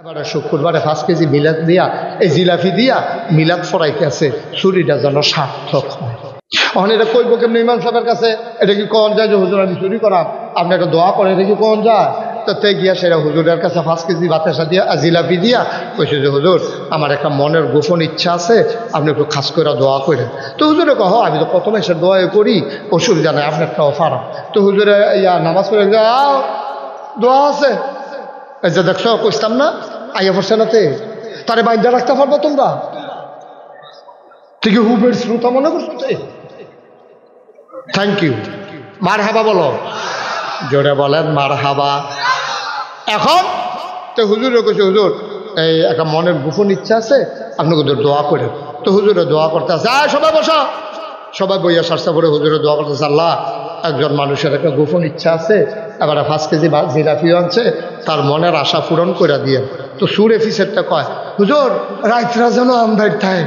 এবারে শুক্রবারে 5 কেজি মিলাদ দিয়া এই জিলাপি দিয়া মিলাদ ফরাইতে আছে, চুরিটা যেন সার্থক হয়। এখন এটা কইব কেমনি ইমাম সাহেবের কাছে? এটা কি কন যায় যে হুজুর আমি চুরি করাম, আপনি একটা দোয়া করেন, এটা কি কন যায়? তো গিয়া সেটা হুজুরের কাছে 5 কেজি বাতাসা দিয়া জিলাপি দিয়া কইছে যে হুজুর আমার একটা মনের গোপন ইচ্ছা আছে, আপনি একটু খাস করে দোয়া করেন। তো হুজুরে কহ আমি তো প্রথমে সে দোয়া করি, অসুবিধা নাই, আপনার একটা অফার। তো হুজুরে নামাজ পড়ে দোয়া আছে, এই যে দেখছো কইতাম না আইয়া পড়ছে নাতে, তারে বাইন্দা রাখতে পারবো তোমরা? ঠিক হুবের শ্রোতা মনে করছো? থ্যাংক ইউ, মার হাবা বলো, জোরে বলেন মার হাবা। এখন তো হুজুরে কইছে হুজুর এই একটা মনের গোপন ইচ্ছা আছে, আপনি হুজুর দোয়া করেন। তো হুজুরে দোয়া করতে আছে, সবাই বসা, সবাই বইয়া সারসা করে হুজুরে দোয়া করতেছে, আল্লাহ একজন মানুষের একটা গোপন ইচ্ছা আছে, এবার 5 কেজি জিলাপি আনছে, তার মনের আশা পূরণ করে দিয়ে। তো সুর এফিসেরটা কয় হুজুর রাইতরা যেন আমদার থাকে।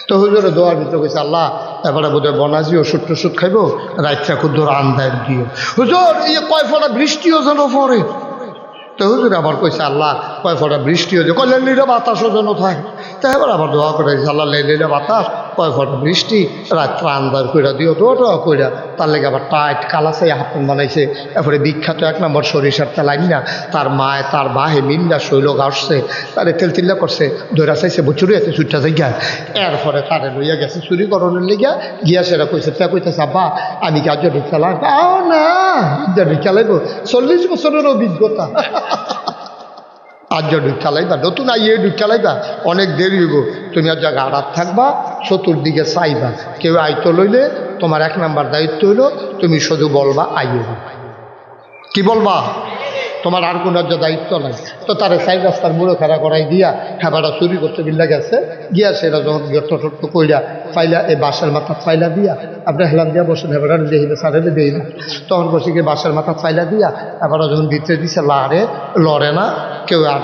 তো হুজুরে দোয়ার ভিতরে কইছে আল্লাহ এবারে বোধহয় বনাজি ওষুধ টষুধ খাইব, রাইতরা খুদ্দুর আন্দায় দিও হুজুর, ইয়ে কয় ফোঁটা বৃষ্টিও যেন পড়ে। তো হুজুর আবার কইছে আল্লাহ কয় ফোঁটা বৃষ্টিও যে, কয় লেলিরা বাতাসও যেন থাকে। তো এবার আবার দোয়া করে আল্লাহ লেলিরা বাতাস, কয় ফোঁটা বৃষ্টি, রাত্রে আন্দার কইরা দিও, দোয়া কইরা। তার লেগে আবার টাইট কালাসাই হাফন বানাইছে। এরপরে বিখ্যাত 1 নম্বর সরিষার তেল আইন না তার মায় তার বাহে মিন্দা শৈল গাছছে, তারে তেল তিল্লা করছে, ধরা চাইছে বুচুরি আছে চুটটা জায়গা। এরপরে তারে লইয়া গেছে চুরি করণের লেগিয়া, গিয়া সেটা কইছে তা কইতেছে আব্বা আমি কি আজ ঢুকালাম? না ঢুকালাইব, 40 বছরের অভিজ্ঞতা। আজ ঢুকালাইবা, নতুন আইয়ে ঢুকালাইবা, অনেক দেরি হইব। তুমি আর জায়গা আড়াত থাকবা, চতুর্দিকে চাইবা, কেউ আইতো লইলে তোমার 1 নম্বর দায়িত্ব হইল তুমি শুধু বলবা আইয়ে। কি বলবা? তোমার আর কোনো দায়িত্ব নাই। তো তারে 4 রাস্তার মুড়ো খাড়া করাই দিয়া হেবাটা চুরি করতে বিল্লা গেছে, গিয়া সেটা যখন টট কইরা পাইলা এই বাঁশের মাথা ফাইলা দিয়া, আপনি হেলান দিয়া বসেন, হেবাটা দেখিলে সারেলে দেই না, তখন বসে গিয়ে বাঁশের মাথা ফাইলা দিয়া এবারও যখন ভিতরে দিছে লড়ে না, কেউ আর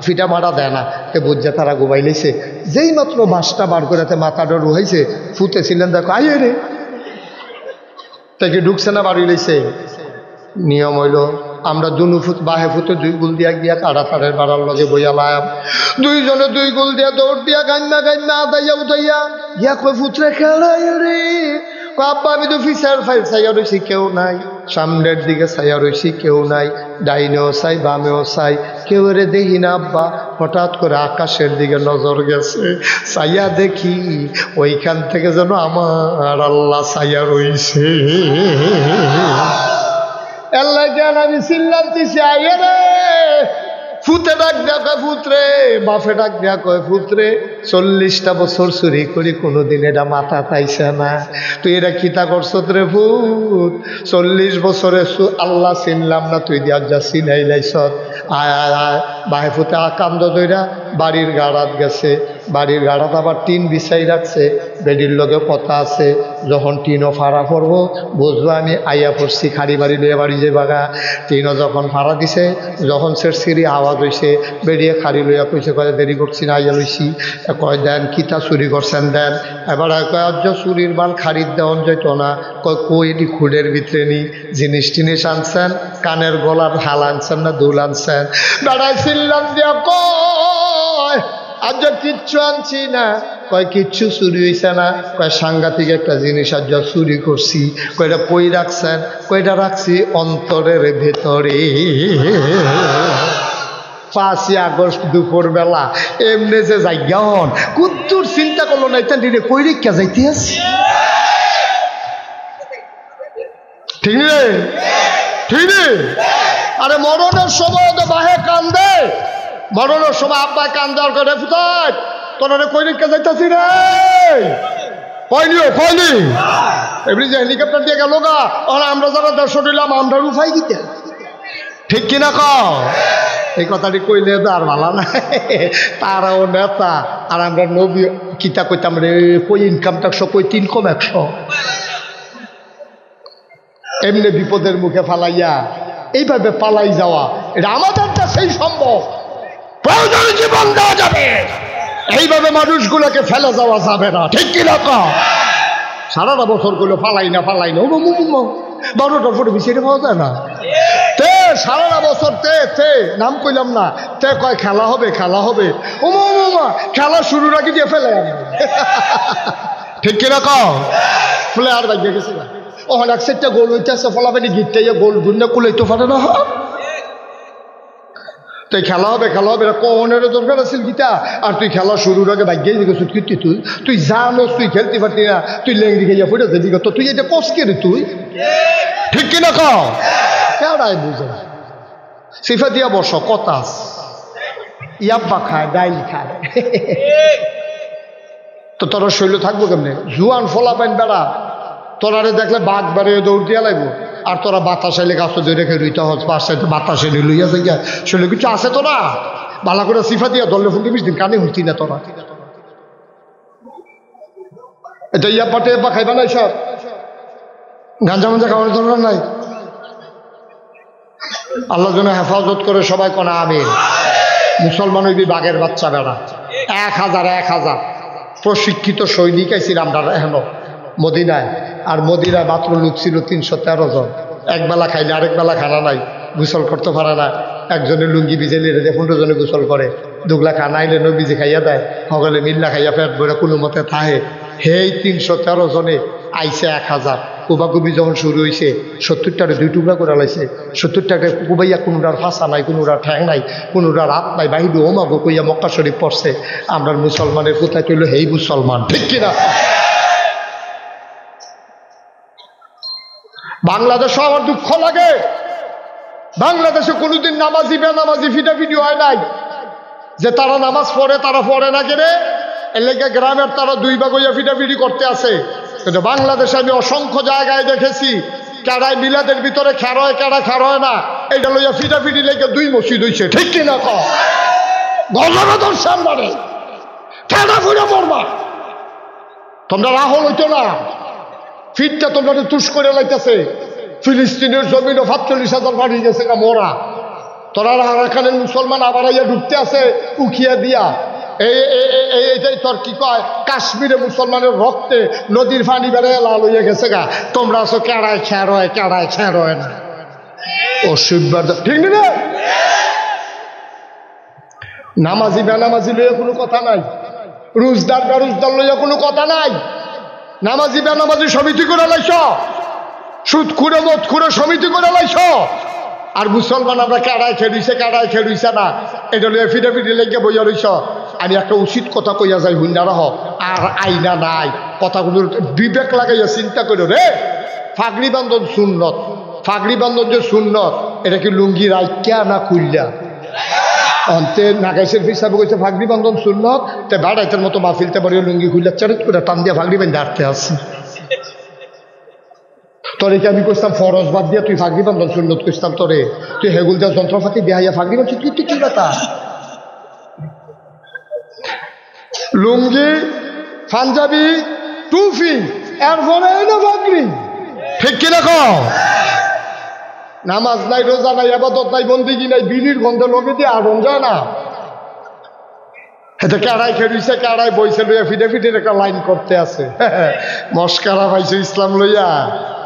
ফিটা মারা দেয় না, কে বুঝছে তারা ঘুমাইলেছে। যেই মাত্র বাঁশটা বার করাতে মাথাটা রুহাইছে, ফুটেছিলেন দেখো আইয়ে রে, তাকে ঢুকছে না বাড়ি লইছে। নিয়ম হইল আমরা দুনু ফুট বাহে ফুটে 2 গুল দিয়া গিয়া তাড়াতাড়ের বাড়ার লগে বইয়ালাম, 2 জনে 2 গুল দিয়া দৌড় দিয়া গান্না আদাইয়া উঠাইয়া গিয়া কই ফুটরে খেলাই রে, আব্বা আমি তো ফিসার ফাইল চাইয়া রয়েছি কেউ নাই, সামনের দিকে চাইয়া রয়েছি কেউ নাই, ডাইনেও চাই বামেও চাই, কেউ রে দেখি না আব্বা। হঠাৎ করে আকাশের দিকে নজর গেছে, চাইয়া দেখি ওইখান থেকে যেন আমার আল্লাহ চাইয়া রয়েছে। আল্লাহ জ্ঞান আমি চিল্লাম দিছি আইয়ে রে, ফুতে ডাক দেয়া কয় ফুতরে, বাফে ডাক দেয়া কয় ফুতরে, 40টা বছর চুরি করি কোনোদিন এটা মাথা পাইছে না, তুই এটা কিতা করছ রে ফুত? 40 বছরে আল্লাহ চিনলাম না, তুই দিয়া যা চিনাই লাইছ। আয় আয় আয় বাহে ফুতে কান্দ দইরা বাড়ির গাড়াত গেছে, বাড়ির গাড়াত আবার টিন বিছাই রাখছে, বেডির লগে কথা আছে, যখন টিনও ফাড়া পড়বো বুঝবো আমি আইয়া পড়ছি, খাড়ি বাড়ি লইয়া বাড়ি যে বাগা। টিনও যখন ফাড়া দিছে, যখন সিঁড়ি আওয়াজ হয়েছে, বেরিয়ে খাড়ি লইয়া কইছে কয় দেরি করছি না আইয়া লইছি, কয় দেন কিতা চুরি করছেন দেন। এবার কয় চুরির মাল খাড়ির দেওয়ান যেত না, কয় কইনি খুঁড়ের ভিতরে নি জিনিস টিনিস আনছেন, কানের গলার হাল আনছেন না দুল আনছেন? বেড়াই চিল্লাম দিয়া কয় আজ কিচ্ছু আনছি না। কয় কিচ্ছু চুরি হয়েছে না? কয় সাংঘাতিক একটা জিনিস আজ চুরি করছি। কয়টা কই রাখছেন? কয়টা রাখছি অন্তরের ভেতরে। 5ই আগস্ট দুপুর বেলা এমনি যে জায়গা হন কুদ্দুর চিন্তা করলো না, এটা নিরে কই রেখা যাইতে আছে। ঠিক রে? ঠিক রে? আরে মরণের সময় তো বাহে কান্দে, মরণের সময় আব্বা কান্দার করে ফুটায় তোরা কই রেখা যাইতেছি রে, কয়নিও কয়নি এমনি যে হেলিকপ্টার দিয়ে গেল গা, আর আমরা যারা 150 দিলাম আমরা উঠাই দিতে। ঠিক কিনা কও? এই কথাটি কইলে তো আর ভালো না, তারাও নেতা আর আমরা নবী কিতা কইতাম রে, কই ইনকাম ট্যাক্স কই 3 কম 100। এমনি বিপদের মুখে ফালাইয়া এইভাবে পালাই যাওয়া, এটা আমাদের কাছেই সম্ভব। প্রয়োজনে জীবন দেওয়া যাবে, এইভাবে মানুষগুলোকে ফেলে যাওয়া যাবে না। ঠিক কিনা কও? সারাটা বছর গুলো ফালাই না 12টার পরে বিছিয়ে পাওয়া যায় না। সারাটা বছর তে নাম কইলাম না, তে কয় খেলা হবে খেলা হবে। ওমা ওমা খেলা শুরুর আগে দিয়ে ফেলে ঠিক কিনা কও প্লেয়ার বাইকে গেছে না ওখানে এক সেটটা গোল হইতেছে ফলাফানি গিটটা গোল গুন্ডা কুলাইতে পারে না। তুই খেলা হবে কোনের দরকার আছিল গীতা, আর তুই খেলা শুরুর আগে বাইক গিয়ে গেছিস কীর্তি তুই জানোস তুই খেলতে পারতি না, তুই লেঙ্গি খাইয়া ফুটে যাবি তো তুই এটা কষকে রে তুই ঠিক কিনা কও কেডাই বুঝে না। সিফা দিয়া বস কতাস ইয়াব্বা খায় ডাইল খায় তো তোর শৈল থাকবো কেমনে? জুয়ান ফলা পাইন বেড়া তোরারে দেখলে বাঘ বাড়িয়ে দৌড় দিয়া লাগবো, আর তোরা বাতাসে লেগে আসো ধরে রেখে রুইতে হস পাশে বাতাসে নিয়ে লইয়া যাইয়া শৈল কিছু আছে তোরা বালা করে সিফা দিয়া দলে ফুটে 20 দিন কানে হইতি না তোরা। এটা ইয়া পাটে বা খাইবা নাই সব গাঞ্জা মাঞ্জা খাওয়ার দরকার নাই। আল্লাহ যেন হেফাজত করে সবাই কোনা আমিন। মুসলমান হইবি বাঘের বাচ্চা বেড়া 1000 প্রশিক্ষিত সৈনিক আইছিল আমরা এখন মদিনায়, আর মদিনায় মাত্র লোক ছিল 313 জন। একবেলা খাইলে আরেক বেলা খানা নাই, গোসল করতে পারে না। একজনে লুঙ্গি ভিজে নিয়ে 15 জনে গোসল করে, দুগলা খানা আইলে নবীজি খাইয়া দেয়, সকলে মিল্লা খাইয়া পেট ভরে কোনো মতে থাহে। সেই 313 জনে আইসে 1000। কুবাকুবি যখন শুরু হয়েছে 70টারে 2 টুকরা করে লাইছে। 70টাকে কুবাইয়া কোনোটার ফাঁসা নাই, কোনোটার ঠ্যাং নাই, কোনোটার হাত নাই, বাহিরে ওমাগো কইয়া মক্কা শরীফ পড়ছে। আমরা মুসলমানের কোথায় চললো হেই মুসলমান ঠিক কিনা? বাংলাদেশে আমার দুঃখ লাগে, বাংলাদেশে কোনোদিন নামাজি বেনামাজি ফিটাফিটি হয় নাই। যে তারা নামাজ পড়ে তারা পড়ে না কেনে এলাকা গ্রামের তারা 2 ভাগ হইয়া ফিটাফিটি করতে আছে। কিন্তু বাংলাদেশে আমি অসংখ্য জায়গায় দেখেছি কেডাই মিলাদের ভিতরে খেরয় কেডা খেরয় না, এইটা লইয়া ফিটাফিটি লেগে 2 মসজিদ হইছে ঠিক কিনা কও? গজরা দর্শন মানে খেলা ফুড়ে মরবা তোমরা রাহুল হইতো না, ফিটটা তোমরা তুষ করে লাইতেছে। ফিলিস্তিনের জমিনও 45,000 বাড়ি গেছে গা মোরা, তোরা আরাকানের মুসলমান আবার আইয়া ঢুকতে আছে উখিয়া দিয়া। এইটাই তোর কি কয় কাশ্মীরে মুসলমানের রক্তে নদীর পানি বেড়ে লাল হইয়া গেছে গা, তোমরা আছো কেড়ায় খেরয় না অসুবিধা ঠিক না? নামাজি বেনামাজি লইয়া কোনো কথা নাই, রোজদার বেরোজদার লইয়া কোনো কথা নাই। নামাজি বেনামাজি সমিতি করে লাইছ, সুদ খুঁড়ে মদ খুঁড়ে সমিতি করে লাইছ। আর মুসলমান আমরা কেড়ায় খেলুইছে না, এটা লইয়া ফিটাফিটি লেগে বইয়া রইছ। আমি একটা উচিত কথা কইয়া যাই হুন্ডা রহ, আর আইনা নাই কথাগুলোর বিবেক লাগাইয়া চিন্তা করো রে। ফাগড়ি বান্ধন সুন্নত, ফাগড়ি বান্ধন যে সুন্নত এটা কি লুঙ্গি রাইকা না খুললা? অন্তে নাগাইশের হিসাবে কইছে ফাগড়ি বান্ধন সুন্নত, তে ভাড়াইতের মতো মাহফিলতে পারি লুঙ্গি খুললা চারিত করে টান দিয়া ফাগড়ি বান্ধে হাঁটতে আসছে। তোরে কি আমি কইতাম ফরজ বাদ দিয়া তুই ফাগড়ি বান্ধন সুন্নত কইতাম? তোরে তুই হেগুল দেওয়া যন্ত্রপাতি দেহাইয়া ফাগড়ি বান্ধ তুই কি কথা? লুঙ্গি পাঞ্জাবি টুপি এরপরে না ফাগড়ি ঠিক কিনা কও? নামাজ নাই, রোজা নাই, ইবাদত নাই, বন্দেগি নাই, বিড়ির গন্ধে লগে দিয়ে আড়ন যায় না। এটা কেড়াই খেলুইছে কেড়াই বইছে লইয়া ফিটে একটা লাইন করতে আছে। মস্কারা পাইছে ইসলাম লইয়া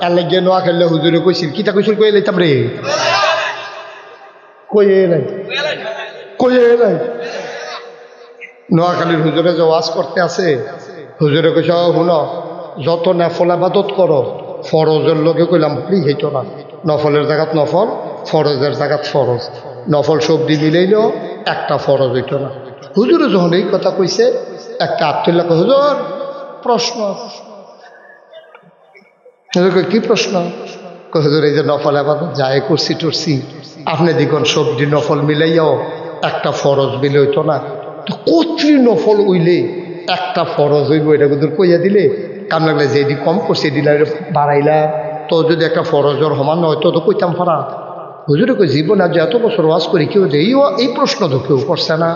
এলে গিয়ে নোয়া খেললে হুজুরে কইছিল কিতা কইছিল কয়ে লাইতাম রে কয়ে নাই নোয়াখালীর হুজুরে যে ওয়াজ করতে আছে, হুজুরে কইছে শুন যত নফল আবাদত করো ফরজের লোকে কইলাম ফ্রি হইতো না, নফলের জায়গাত নফল, ফরজের জায়গাত ফরজ, নফল সবজি মিলাইলেও একটা ফরজ হইতো না। হুজুরে যখন এই কথা কইছে একটা আত্মীয় হুজুর প্রশ্ন। কি প্রশ্ন? হুজুর এই যে নফল আবাদত যায় করছি টরছি আপনি দেখুন সবজি নফল মিলাইয়াও একটা ফরজ মিলে হইতো না, তো কত্রি নফল উইলে একটা ফরজ হইব এটা হুজুর কইয়া দিলে কাম লাগলে যেদি কম করছে দিলে বাড়াইলা, তো যদি একটা ফরজর সমান নয় তো কইতাম পারা। হুজুরে কই জীবন আজ এত বছর ওয়াজ করি কেউ দেই এই প্রশ্ন তো কেউ করছে না,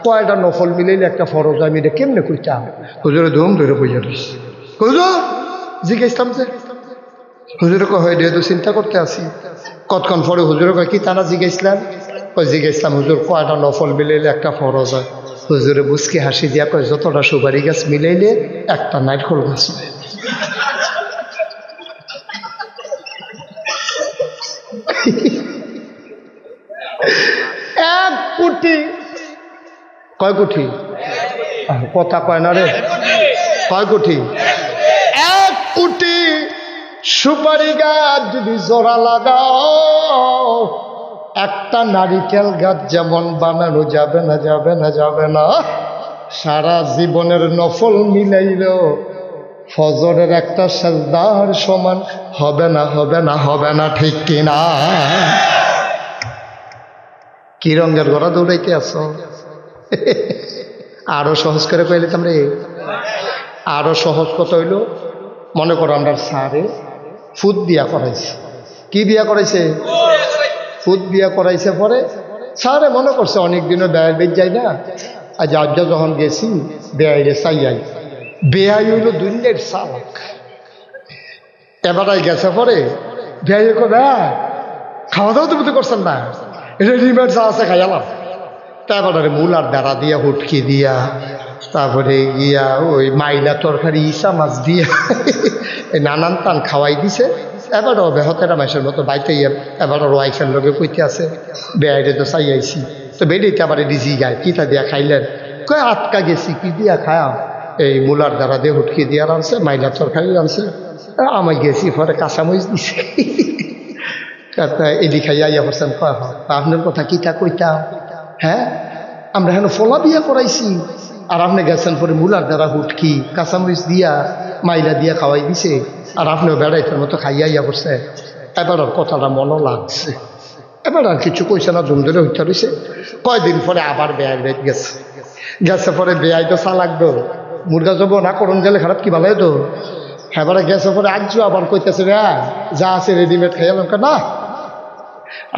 কয়টা নফল মিলাইলে একটা ফরজ আমি এটা কেমনে কইতাম? হুজুরে ধুম ধরে বইয়া দিস হুজুর জিজ্ঞাসলাম যে হুজুরে কয় হয় তো চিন্তা করতে আসি কতক্ষণ পরে হুজুরে কয় কি তারা জিজ্ঞাসলাম? কয় জিজ্ঞাসলাম হুজুর কয়টা নফল মিলাইলে একটা ফরজ হয়? হুজুরে বুঝকে হাসি দিয়া কয় যতটা সুপারি গাছ মিলাইলে একটা নারকেল গাছ হয়। কোটি কয় কোটি কথা কয় না রে কয় কোটি 1 কোটি সুপারি গাছ যদি জোড়া লাগাও একটা নারিকেল গাছ যেমন বানানো যাবে না যাবে না যাবে না সারা জীবনের নফল মিলাইলেও ফজরের একটা সাজদার সমান হবে না হবে না হবে না ঠিক কিনা কি রঙের ঘোড়া দৌড়াইতে আছো আরো সহজ করে কইলাম রে আরো সহজ কথা হইল মনে করো আমরা স্যারে ফুদ বিয়া করাইছে কি বিয়া করাইছে ফুদ বিয়া করাইছে পরে স্যারে মনে করছে অনেক দিনও বেড়াই বেজ যায় না আজ আজ যখন গেছি বেড়াইরে চাইয়াই বেয়াই হইল দুনিয়ার চালাক এবারাই গেছে পরে বেয়াই খাওয়া দাওয়া তুমি তো করছেন না রেডিমেড যা আছে খাইয়ালাম তারপরে মূলার দ্বারা দিয়া হুটকি দিয়া তারপরে গিয়া ওই মাইলা তরকারি ইসা মাছ দিয়া নানান টান খাওয়াই দিছে এবারও বেহতেরা মাসের মতো বাইতে এবারও ওয়াইফের লোকে কইতে আছে বেয়াইরে তো চাই আইছি তো বেরিয়েতে আবার ডিজি গায় কিতা দিয়া খাইলেন কয় আটকা গেছি কি দিয়া খায়াম এই মূলার দ্বারা দিয়ে হুটকি দিয়া রানছে মাইলা তরকারি রানছে আমি গেছি পরে কাঁচামরিচ দিছে এদি খাইয়া ইয়া করছেন কয় আপনার কথা কিতা কইতা হ্যাঁ আমরা এখন ফলা বিয়া করাইছি আর আপনি গেছেন পরে মূলার দ্বারা হুটকি কাঁচামরিচ দিয়া মাইলা দিয়া খাওয়াই দিছে আর আপনিও বেড়াইতের মতো খাইয়া ইয়া করছে এবার আর কথাটা মনও লাগছে এবার আর কিছু কইছে না জুম ধরে হইতে রয়েছে কয়দিন পরে আবার বেয়াই বেদ গেছে গেছে পরে বেয়াই তো চা লাগতো মুরগা জব না করুন গেলে খারাপ কি ভালো হতো এবারে গেছে পরে আজ আবার কইতেছে রে যা আছে রেডিমেড খাইলাম না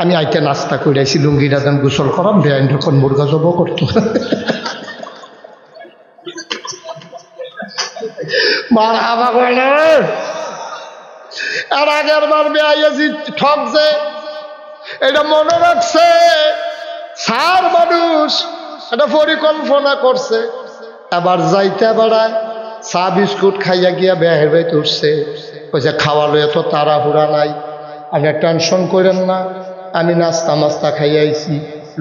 আমি আইতে নাস্তা কইরাইছি লুঙ্গিটা দেন গোসল করাম বেআইন যখন মুরগা জব করতো মার আবা বলে আর আগের বার বেআইয়াছি ঠকছে এটা মনে রাখছে সার মানুষ এটা পরিকল্পনা করছে এবার যাইতে বেড়ায় চা বিস্কুট খাইয়া গিয়া বেহের বাইতে উঠছে কইছে খাওয়ালো এত তাড়াহুড়া নাই আপনি টেনশন করেন না আমি নাস্তা মাস্তা খাইয়াইছি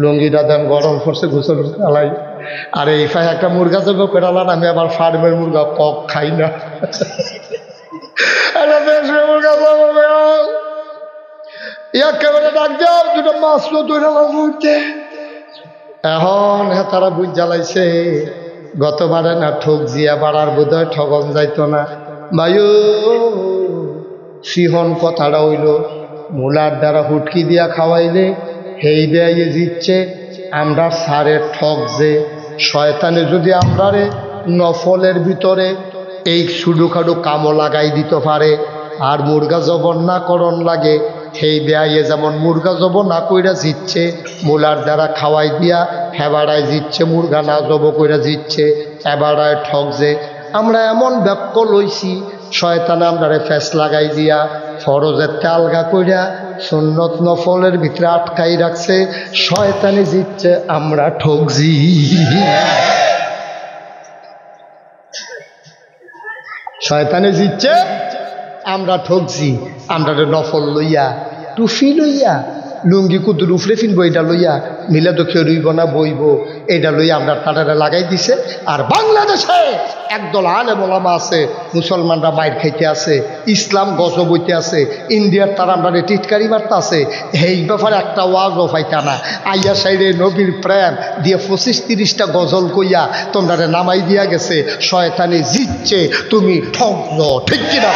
লুঙ্গিটা দেন গরম করছে গোসল চালাই আর এই ফাই একটা মুরগা জব পেরালাম আমি আবার ফার্মের মুরগা কক খাই না মুরগা একেবারে ডাক দাও দুটো মাছ ধরে বুঝতে এখন তারা বুঝ জ্বালাইছে গতবারে না ঠক জিয়া বাড়ার বোধহয় ঠগন যাইতো না বায়ু সিহন কথাটা হইল মূলার দ্বারা হুটকি দিয়া খাওয়াইলে হেই বেয়ে জিতছে আমরা সারে ঠক যে শয়তানে যদি আমরারে নফলের ভিতরে এই সুডুখাডু কামো লাগাই দিতে পারে আর মুরগা জবন না করণ লাগে সেই বেয়ে যেমন মুরগা জব না কইরা জিতছে মূলার দ্বারা খাওয়াই দিয়া হেবাড়ায় জিতছে মুরগা না জব কইরা জিতছে এবারায় ঠক যে আমরা এমন ব্যাক্য লইছি শয়তানে আমরারে ফেস লাগাই দিয়া ফরজের আলগা কইরা সুন্নত নফলের ভিতরে আটকাই রাখছে শয়তানে জিতছে আমরা ঠকজি শয়তানে জিতছে আমরা ঠকছি আমরা নফল লইয়া টুফি লইয়া লুঙ্গি কুতুর উফরে ফিনবো এটা লইয়া মিলে তো কেউ রইব না বইব এটা লইয়া আমরা তারা লাগাই দিছে আর বাংলাদেশে একদল আলেম ওলামা আছে মুসলমানরা মাইর খাইতে আছে ইসলাম গজব হইতে আছে ইন্ডিয়ার তারা আমরা টিটকারি মারতে আছে এই ব্যাপারে একটা ওয়াজও পাইতা না আইয়া সাইডে নবীর প্রেম দিয়ে 25-30টা গজল কইয়া তোমরা নামাই দিয়া গেছে শয়তানি জিতছে তুমি ঠকল ঠিক কিনা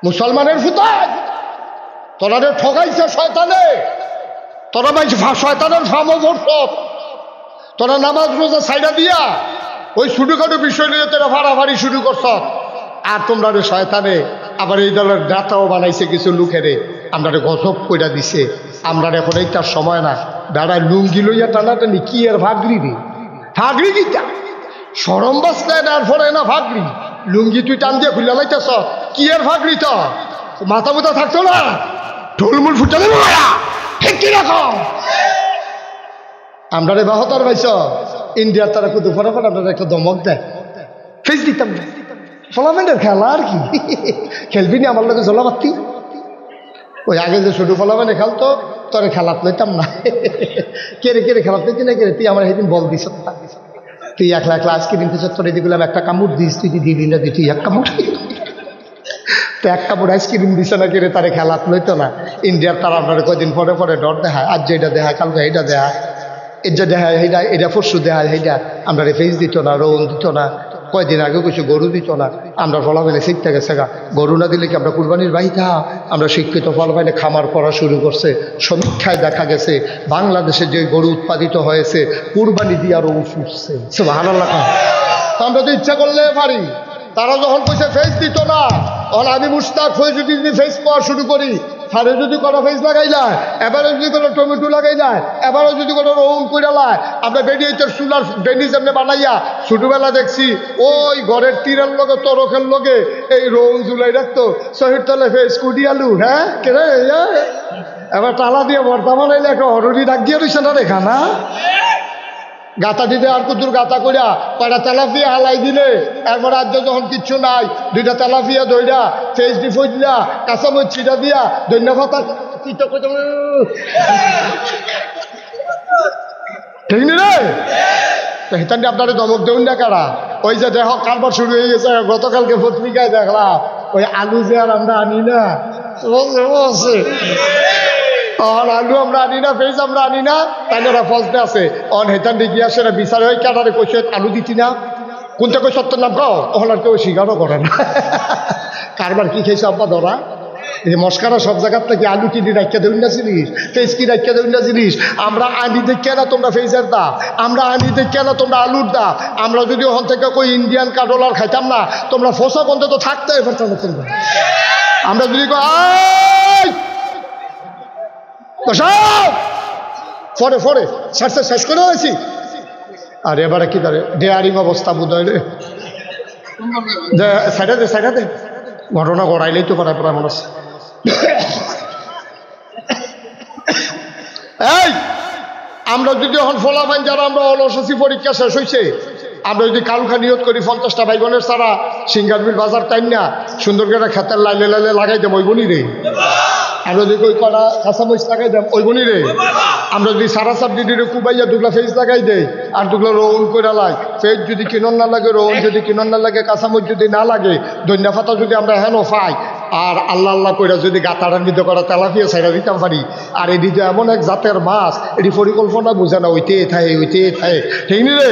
মুসলমানের ফুতায় তোরা ঠকাইছে শয়তানে তোরা মাইছে শয়তানের ফামো ভরসব তোরা নামাজ রোজা সাইডা দিয়া ওই ছোটখাটো বিষয় নিয়ে তোরা ফাড়াফাড়ি শুরু করছ আর তোমরা শয়তানে আবার এই দলের নেতাও বানাইছে কিছু লোকেরে আমরা গজব কইরা দিছে আমরা এখন এইটার সময় না দাঁড়ায় লুঙ্গি লইয়া টানাটানি কি আর ভাগরি রে ভাগরি কিটা সরম বাস্তায় না ফলে না ভাগরি লুঙ্গি তুই টান দিয়ে খুলে লাইতেছ কি আর ভাগরি তো মাথা মুথা থাকতো না ঢোলমুল ফুটালে ঠিক কিরকম আমরা রে বাহতার পাইছ ইন্ডিয়ার তারা কুতু ফটাফট আপনারা একটা দমক দেয় ফেস দিতাম টুর্নামেন্টের খেলা আর কি খেলবি নি আমার লোকে জলাবাত্তি ওই আগে যে ছোটো ফলা মানে খেলতো তোরে খেলাত লইতাম না। কেড়ে কেড়ে খেলাত লইতি না কেড়ে, তুই আমার সেদিন বল দিস, তুই একলা একলা আইসক্রিম দিস, তোর দিগুলাম একটা কামড় দিস, তুই দিবি না, তুই এক কামড়, তো এক কাপড় আইসক্রিম দিছে না কেড়ে তারে খেলাত লইতো না। ইন্ডিয়ার তারা আপনার কদিন পরে পরে ডর দেখায়, আজ যেটা দেখায় কালকে এইটা দেখায়, এটা দেখায় সেইটা, এটা পরশু দেখায় সেইটা। আমরা ফেস দিত না, রোন দিত না, কয়দিন আগে কিছু গরু দিত না। আমরা ফলা পাইলে শিখতে গেছে গা, গরু না দিলে কি আমরা কুরবানির বাহিতা? আমরা শিক্ষিত ফল পাইলে খামার করা শুরু করছে। সমীক্ষায় দেখা গেছে বাংলাদেশে যে গরু উৎপাদিত হয়েছে কুরবানি দিয়ে আরো ফুটছে। সুবহানাল্লাহ। আমরা তো ইচ্ছা করলে পারি। তারা যখন কইছে ফেস দিত না, তখন আমি মুস্তাক হয়ে যদি ফেস পাওয়া শুরু করি, সারে যদি কোনো ফেস লাগাই যায়, এবারে যদি কোনো টমেটো লাগাই যায়, এবারে যদি কোনো রৌন করে লায়, আমরা বেরিয়েছে চুলার বেনি যেমনি বানাইয়া ছোটবেলা দেখছি ওই ঘরের তীরের লগে তরকের লগে এই রৌন ঝুলাই রাখতো, শহীদ তলে ফেস কুডি আলু, হ্যাঁ কেরে এবার তালা দিয়ে ভর্তা বানাইলে একটা হরুরি ডাক দিয়ে রয়েছে না রেখা না, গাতা দিতে আর কুতুর গাতা করিয়া কয়টা তেলাপিয়া হালাই দিলে, এরপর আজ যখন কিচ্ছু নাই দুইটা তেলাপিয়া দইরা ফেস ডি ফইলা কাঁচামরিচ ছিটা দিয়া ধন্যবাদ ঠিক নি রে। সেখান দিয়ে আপনারা দমক দেউন না কারা? ওই যে দেখ কারবার শুরু হয়ে গেছে, গতকালকে পত্রিকায় দেখলাম ওই আলু যে আর আমরা আনি না, আলু আমরা আনি না, ফেস আমরা আনি না, তাই ওরা ফসতে আছে অন হেতান দিকে আসে না বিচার হয়ে কাটারে কইছে আলু দিতি না, কোনটা কই সত্যের নাম কাও, ওখানে আর কেউ স্বীকারও করে না। কারবার কি খেয়েছে আব্বা ধরা? এই মস্কারা সব জায়গার থেকে আলু কিনি রাখিয়া দেবেন না জিনিস, ফেস কি রাখিয়া দেবেন না জিনিস। আমরা আনি দেখে না তোমরা ফেসের দাম, আমরা আনি দেখে না তোমরা আলুর দাম। আমরা যদি ওখান থেকে কই ইন্ডিয়ান কাঠোলার খাইতাম না, তোমরা ফসা বন্ধ তো থাকতে এবার তোমরা। আমরা যদি ফরে ফরে সারতে শেষ করে হয়েছি, আর এবারে কি ধরে ডেয়ারিং অবস্থা বোধ হয় রে, সাইডা দে সাইডা দে, ঘটনা গড়াইলেই তো পারায় প্রায় মানুষ। এই আমরা যদি এখন ফলাফাইন যারা আমরা অলসি পরীক্ষা শেষ হয়েছে, আমরা যদি কালুখা নিয়ত করি 50টা বাইগনের ছাড়া সিঙ্গারবিল বাজার টাইম না সুন্দর করে খেতের লাইলে লাইলে লাগাই দেব ওই বনি রে। আমরা যদি কই কটা কাঁচামরিচ লাগাই দেব ওই বনি রে। আমরা যদি সারা সাবডিডিরে কুবাইয়া দুগলা ফেস লাগাই দেই আর দুগলা রোন করে লাই, ফেস যদি কিনন না লাগে, রোন যদি কিনন না লাগে, কাঁচামরিচ যদি না লাগে, ধনিয়া পাতা যদি আমরা হেন পাই, আর আল্লাহ আল্লাহ কইরা যদি গাতাটার মধ্যে করা তেলাপিয়া ছাইড়া দিতাম পারি, আর এটি যে এমন এক জাতের মাছ, এটি পরিকল্পনা বুঝে না, ওইতে থাকে ঠিক নি রে।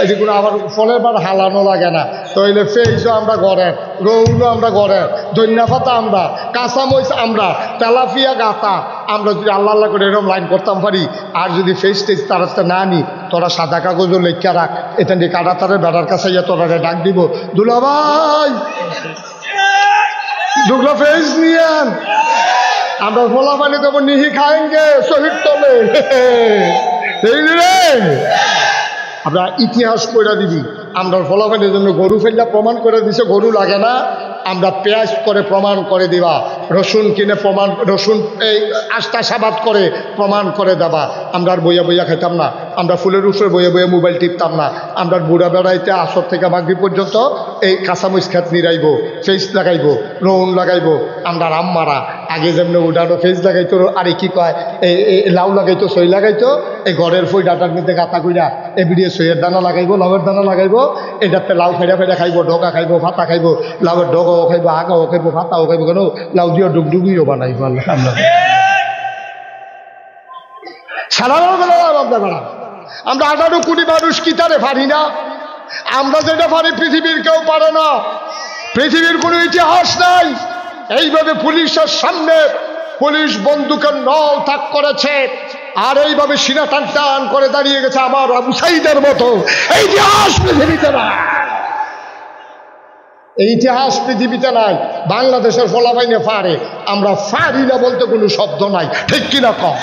এটি কোনো আবার ফলের বার হালানো লাগে না। তাইলে ফেসও আমরা গড়ের, রৌনও আমরা গড়ের, ধনিয়া পাতা আমরা, কাঁচামরিচ আমরা, তেলাপিয়া গাতা আমরা যদি আল্লাহ আল্লাহ করে এরকম লাইন করতাম পারি, আর যদি ফেস টেস তারাতে না আনি, তোরা সাদা কাগজও লেখা রাখ, এটা নিয়ে কাটা তারের বেড়ার কাছে ইয়া তোরা ডাক দিব, দুলাভাই দুগলা ফেস নিয়েন, আমরা ফোলা পানি দেবো, নিহি খাएंगे শহীদ তলে। আমরা ইতিহাস করে দিবি, আমরা ফলাফলের জন্য গরু ফেললা প্রমাণ করে দিছে গরু লাগে না, আমরা পেঁয়াজ করে প্রমাণ করে দিবা, রসুন কিনে প্রমাণ, রসুন এই আস্তা সাবাদ করে প্রমাণ করে দেবা। আমরা আর বইয়া বইয়া খাইতাম না, আমরা ফুলের উপরে বইয়া বইয়া মোবাইল টিপতাম না, আমরা বুড়া বেড়াইতে আসর থেকে মাগরিব পর্যন্ত এই কাঁচামরিচ খেত নিরাইব, ফেস লাগাইব, রৌন লাগাইব। আমরা আম্মারা আগে যেমনি উডানো ফেস লাগাইতো, আরে কি কয় এই লাউ লাগাইতো, সই লাগাইতো, এই ঘরের ফই ডাটার মধ্যে গাতা কইরা এ বিড়িয়ে সইয়ের দানা লাগাইব, লাউয়ের দানা লাগাইব, এটাতে লাউ ফেরা ফেরা খাইব, ডগা খাইব, ভাতা খাইব, লাউয়ের ডগাও খাইব, আগাও খাইব, ভাতাও খাইব, কেন লাউ দিয়ে ডুগডুগিও বানাইব। আমরা 18 কোটি মানুষ কি তারে পারি না? আমরা যেটা পারি পৃথিবীর কেউ পারে না, পৃথিবীর কোনো ইতিহাস নাই। এইভাবে পুলিশের সামনে পুলিশ বন্দুকের নল তাক করেছে, আর এইভাবে সিনা টান টান করে দাঁড়িয়ে গেছে আমার আবু সাইদের মতো। এই ইতিহাস পৃথিবীতে নাই, এই ইতিহাস পৃথিবীতে নাই। বাংলাদেশের ফলাফাইনে পারে, আমরা পারি না বলতে কোনো শব্দ নাই, ঠিক কিনা কম?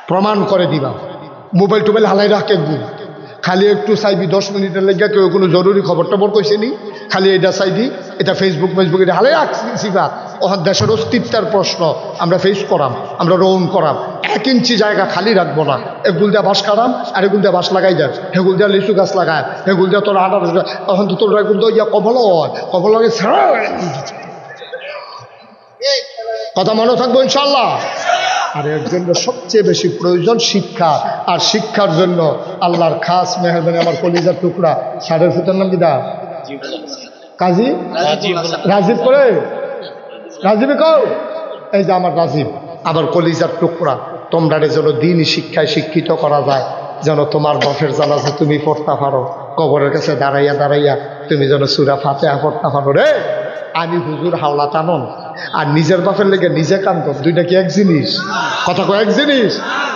প্রমাণ করে দিবা। মোবাইল টোবাইল হালাই রাখে, খালি একটু চাইবি 10 মিনিটের লেগে, কেউ কোনো জরুরি খবর টবর কইছে নি, খালি এটা চাইবি, এটা ফেসবুক এটা হালাই রাখছি। ওখান দেশের অস্তিত্বের প্রশ্ন আমরা ফেস করাম, আমরা রৌন করাম, 1 ইঞ্চি জায়গা খালি রাখবো না। এগুল দিয়ে বাঁশ কাটাম, আর এগুল দিয়ে বাঁশ লাগাই যায়, হেগুল দিয়ে লিচু গাছ লাগায়, হেগুল দিয়ে তোর আটা, তখন তো তোর এগুল তো ইয়া কবল হয়, কবল লাগে ছাড়া কথা মনে থাকবো ইনশাল্লাহ। আর এর জন্য সবচেয়ে বেশি প্রয়োজন শিক্ষা। আর শিক্ষার জন্য আল্লাহর খাস মেহরবানি আমার কলিজার টুকরা সারের ফুতের নাম কিদা কাজী রাজীব করে রাজীবে কও এই যে আমার রাজীব আবার কলিজার টুকরা তোমরা যেন দিনই শিক্ষায় শিক্ষিত করা যায়, যেন তোমার বাপের জানাজা তুমি পড়তে পারো, কবরের কাছে দাঁড়াইয়া দাঁড়াইয়া তুমি যেন সূরা ফাতিহা পড়তে পারো। রে আমি হুজুর হাওলা টানন আর নিজের বাপের লেগে নিজে কান্ত, দুইটা কি এক জিনিস? কথা কয় এক জিনিস।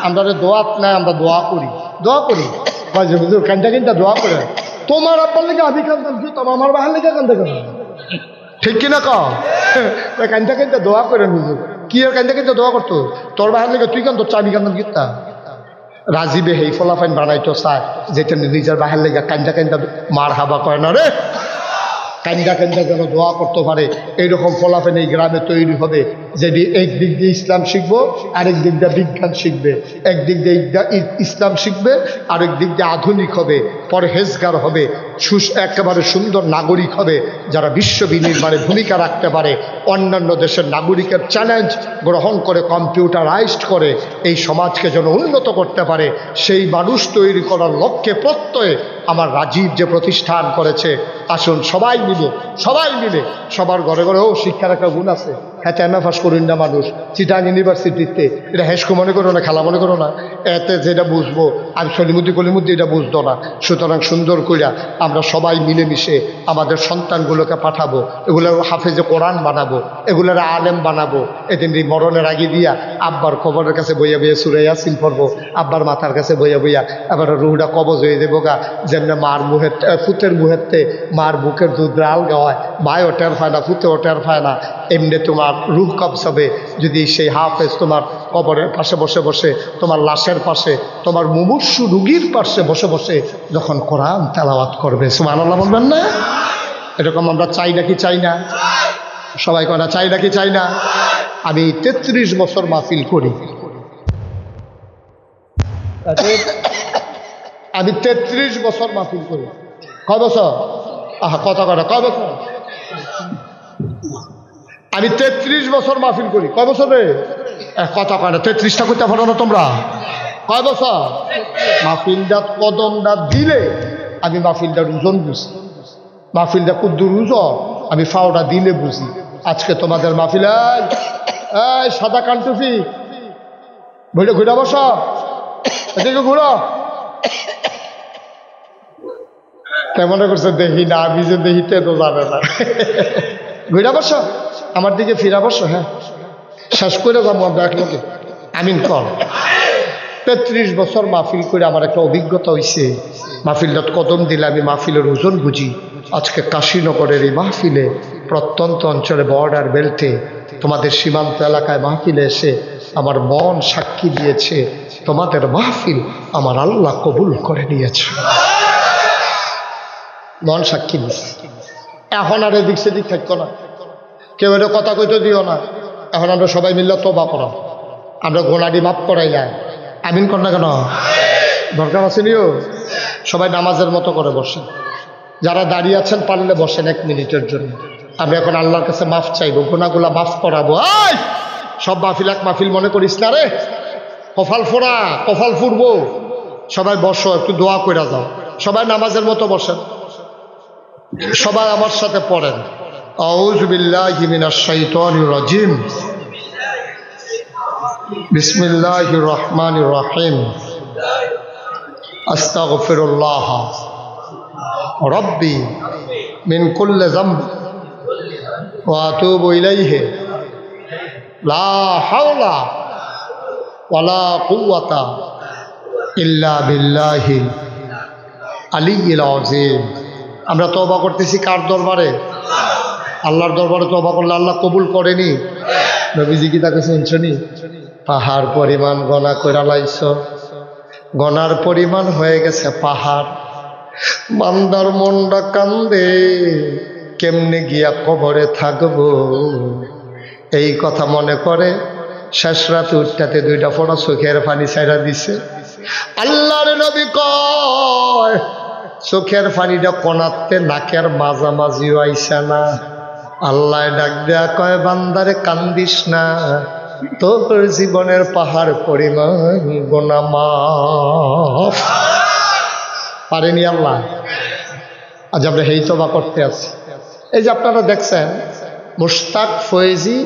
আমরা দোয়া নাই, আমরা দোয়া করি হুজুর কান্দা কিনটা দোয়া করে তোমার আব্বার লেগে আমি কান্দতাম, কি তোমার আমার বাহার লেগে কান্দা কেন? ঠিক কিনা কান্দা কিনটা দোয়া করেন হুজুর। কি আর কান্দা কিনটা দোয়া করতো? তোর বাহার লেগে তুই কান্ত চাবি কান্দাম কিতা রাজীবে হেই ফলাফাইন বানাইতো চায় যেটা নিজের বাহার লেগে কান্দা কান্দা মার হাবা করে না। রে কান্দা কান্দা যেন দোয়া করতে পারে এইরকম ফলাফল এই গ্রামে তৈরি হবে, যেটি এক দিক দিয়ে ইসলাম শিখবো, আরেক দিক দিয়ে বিজ্ঞান শিখবে, একদিক দিয়ে ইসলাম শিখবে, আরেক দিক দিয়ে আধুনিক হবে, পরহেজগার হবে, একেবারে সুন্দর নাগরিক হবে, যারা বিশ্ব বিনির্মাণে ভূমিকা রাখতে পারে, অন্যান্য দেশের নাগরিকের চ্যালেঞ্জ গ্রহণ করে কম্পিউটারাইজড করে এই সমাজকে যেন উন্নত করতে পারে, সেই মানুষ তৈরি করার লক্ষ্যে প্রত্যয়ে আমার রাজীব যে প্রতিষ্ঠান করেছে। আসুন সবাই মিলে সবার ঘরে ঘরেও শিক্ষার একটা গুণ আছে। হ্যাঁ এমএ পাস করুন না মানুষ চিটাং ইউনিভার্সিটিতে, এটা হেসকো মনে করো না, খেলা মনে করো না, এতে যেটা বুঝবো আর কলিমুদ্দি এটা বুঝতো না। সুতরাং সুন্দর কইরা আমরা সবাই মিলেমিশে আমাদের সন্তানগুলোকে পাঠাবো, এগুলোর হাফেজে কোরআন বানাবো, এগুলোর আলেম বানাবো। এদিন মরণের আগে দিয়া আব্বার কবরের কাছে বইয়া বইয়া সূরা ইয়াসিন পড়বো, আব্বার মাথার কাছে বইয়া বইয়া এবার রুহটা কবজ হয়ে দেবো গা, যেমন মার মুহের ফুতের মুহেরতে মার বুকের দুধ আলগা হয়, মায়ও টের পায় না, ফুতেও টের পায় না, এমনি তোমার রুহ কবজ হবে যদি সেই হাফেজ তোমার কবরের পাশে বসে বসে, তোমার লাশের পাশে, তোমার মুমূর্ষু রুগীর পাশে বসে বসে যখন কোরআন তেলাওয়াত করবে। সুবহানাল্লাহ বলবেন না? এরকম আমরা চাই নাকি চাই না? সবাই করা চাই নাকি চাই না? আমি 33 বছর মাহফিল করি, আমি 33 বছর মাহফিল করি। কয় বছর? আহা কথা কটা কয় বছর? আমি 33 বছর মাহফিল করি। কয় বছর রে? কথা কয় না, 33টা করতে পারো না তোমরা? কয় বছর? মাহফিলটা কদমটা দিলে আমি মাহফিলটার ওজন বুঝি, মাহফিলটা কুদ্দুর ওজন আমি ফাওটা দিলে বুঝি। আজকে তোমাদের মাহফিল এই সাদা কানটুফি বলে ঘুরে বসো, এদিকে ঘুরো, কেমন করছে দেখি না, আমি যে দেখিতে তো যাবে না, ঘুরে বসো আমার দিকে ফিরা বসো। হ্যাঁ শেষ করে যাবো আমরা এক লোকে, আমিন কর। 33 বছর মাহফিল করে আমার একটা অভিজ্ঞতা হয়েছে, মাহফিলটা কদম দিলে আমি মাহফিলের ওজন বুঝি। আজকে কাশীনগরের এই মাহফিলে প্রত্যন্ত অঞ্চলে বর্ডার বেল্টে তোমাদের সীমান্ত এলাকায় মাহফিলে এসে আমার মন সাক্ষী দিয়েছে তোমাদের মাহফিল আমার আল্লাহ কবুল করে নিয়েছে, মন সাক্ষী দিয়েছে। এখন আর এদিক সেদিক থাকতো না, কেউ এটা কথা কইতে দিও না। এখন আমরা সবাই মিললে তোবা করা, আমরা গোনাডি মাফ করাই যায়। আমিন কর না কেন? দরকার আছে নিও। সবাই নামাজের মতো করে বসেন, যারা দাঁড়িয়ে আছেন পারলে বসেন 1 মিনিটের জন্য। আমরা এখন আল্লাহর কাছে মাফ চাইবো, গোনাগুলা মাফ করাবো। সব মাহফিল এক মাহফিল মনে করিস না রে, কপাল ফোড়া, কপাল ফুরবো। সবাই বসো, একটু দোয়া করে যাও। সবাই নামাজের মতো বসেন, সবাই আমার সাথে পড়েন আউযু বিল্লাহি মিনাশ শাইতানির রাজিম, বিসমিল্লাহির রহমানির রহিম, আস্তাগফিরুল্লাহ রব্বি মিন কুল্লি যামব ওয়া আতুবু ইলাইহি লা হাওলা ওয়ালা কুওয়াতা ইল্লা বিল্লাহিল আলিয়্যিল আযীম। আমরা তওবা করতেছি কার দরবারে? আল্লাহর দরবারে তওবা করলে আল্লাহ কবুল করেনি। নবীজি কি তাকে শুনছনি? পাহাড় পরিমাণ গনা কইরা লাইছ, গনার পরিমাণ হয়ে গেছে পাহাড়। বান্দার মনটা কান্দে, কেমনে গিয়া কবরে থাকবো এই কথা মনে করে শেষ রাতে উঠতে 2টা ফোঁটা চোখের পানি ছাইড়া দিছে। আল্লাহর নবী কয় চোখের পানিটা কোনাতে নাকের মাঝামাঝিও আইসা না, আল্লাহ ডাক দেয়া কয় বান্দারে কান্দিস না, তোর জীবনের পাহাড় পরিমাণ গুনাহ মাফ। পারেনি আল্লাহ? আজ আমরা এই তওবা করতে আছি। এই যে আপনারা দেখছেন মুশতাক ফয়েজি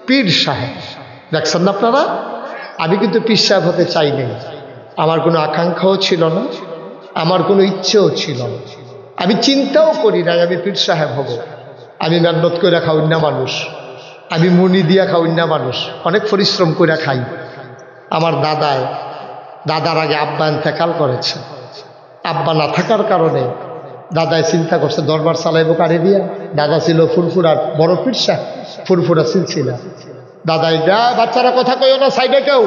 পীর সাহেব, দেখছেন না আপনারা? আমি কিন্তু পীর সাহেব হতে চাই নাই, আমার কোনো আকাঙ্ক্ষাও ছিল না, আমার কোনো ইচ্ছেও ছিল না, আমি চিন্তাও করি নাই আমি পীর সাহেব হব। আমি মেহনত করে খাওয়া মানুষ, আমি মুনি দিয়া খাওয়া মানুষ, অনেক পরিশ্রম করে খাই। আমার দাদার আগে আব্বা ইন্তেকাল করেছে। আব্বা না থাকার কারণে দাদায় চিন্তা করছে দরবার চালাইব কারে দিয়া। দাদা ছিল ফুরফুরার বড় পীর সাহেব, ফুরফুরা সিলসিলা। দাদাই যা বাচ্চারা কথা কইও না, সাইডে কেউ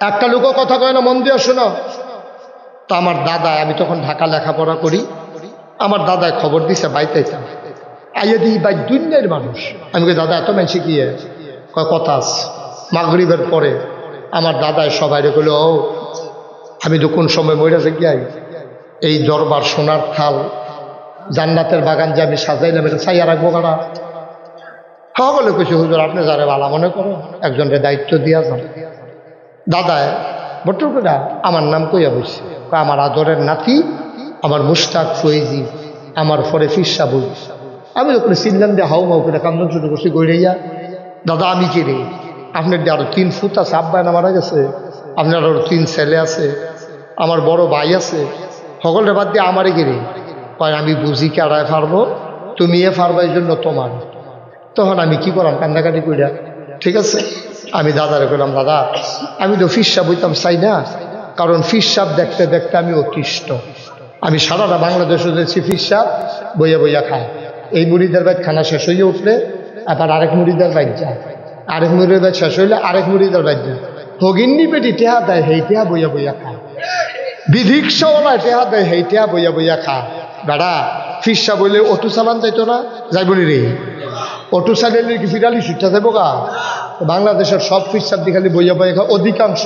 একটা লোকও কথা কয় না, মন দিয়ে শোনো। তো আমার দাদা, আমি তখন ঢাকা লেখাপড়া করি, আমার দাদায় খবর দিছে বাইতাইতাম, আইয়া দিই বাই দুনিয়ার মানুষ। আমি কই দাদা এত মানুষ কি কয় কথা আছে। মাগরিবের পরে আমার দাদায় সবাই কইল, ও আমি তো কোন সময় মইরা যে গিয়াই এই দরবার সোনার থাল জান্নাতের বাগান যে আমি সাজাইলাম, এটা চাইয়া রাখবো কারা? হ্যাঁ বলে কইছে হুজুর আপনি যারে ভালো মনে করো একজনের দায়িত্ব দিয়া যান। দাদায় বটুর করে আমার নাম কইয়া বসছে, আমার আদরের নাতি, আমার মুশতাক ফয়েজি, আমার পরে ফিরসা বই। আমি যখন চিনলাম যে হাউ মাউ করে কান্দন শুরু করছি গইরাইয়া, দাদা আমি কি রে, আপনার আরো 3 ফুট আছে, আব্বা না মারা গেছে, আপনার আরো 3 ছেলে আছে, আমার বড় ভাই আছে, সকলের বাদ দিয়ে আমারে গিরে কয় আমি বুঝি কেড়ায় পারবো, তুমি এ পারবা এই জন্য তোমার। তখন আমি কি করলাম কান্দাকাটি কইরা, ঠিক আছে আমি দাদারে কইলাম দাদা আমি তো ফিরসা বইতাম চাই না, কারণ ফিরসাব দেখতে দেখতে আমি অতিষ্ঠ। আমি সারাটা বাংলাদেশে দেখছি ফিরসাব বইয়া বইয়া খায়। এই মুড়িদের বাইক খানা শেষ হইয়া উঠলে আবার আরেক মুড়িদের বাইক যায়, আরেক মুড়ির বাইক শেষ হইলে আরেক মুড়িদের বাইক যায়। ভগিন্নি পেটি টেহা দেয়, হেই টেহা বইয়া বইয়া খায়। বিধিক্ষাওয়ালায় টেহা দেয়, হেই টেহা বইয়া বইয়া খায়। বেড়া ফিরসা বইলে অটো চালান যাইতো না, যাইবনি রে? অটো চালাইলে কি ফিরালি সুটটা যাবো গা? বাংলাদেশের সব ফিরসাব দিয়ে খালি বইয়া বইয়া খায়। অধিকাংশ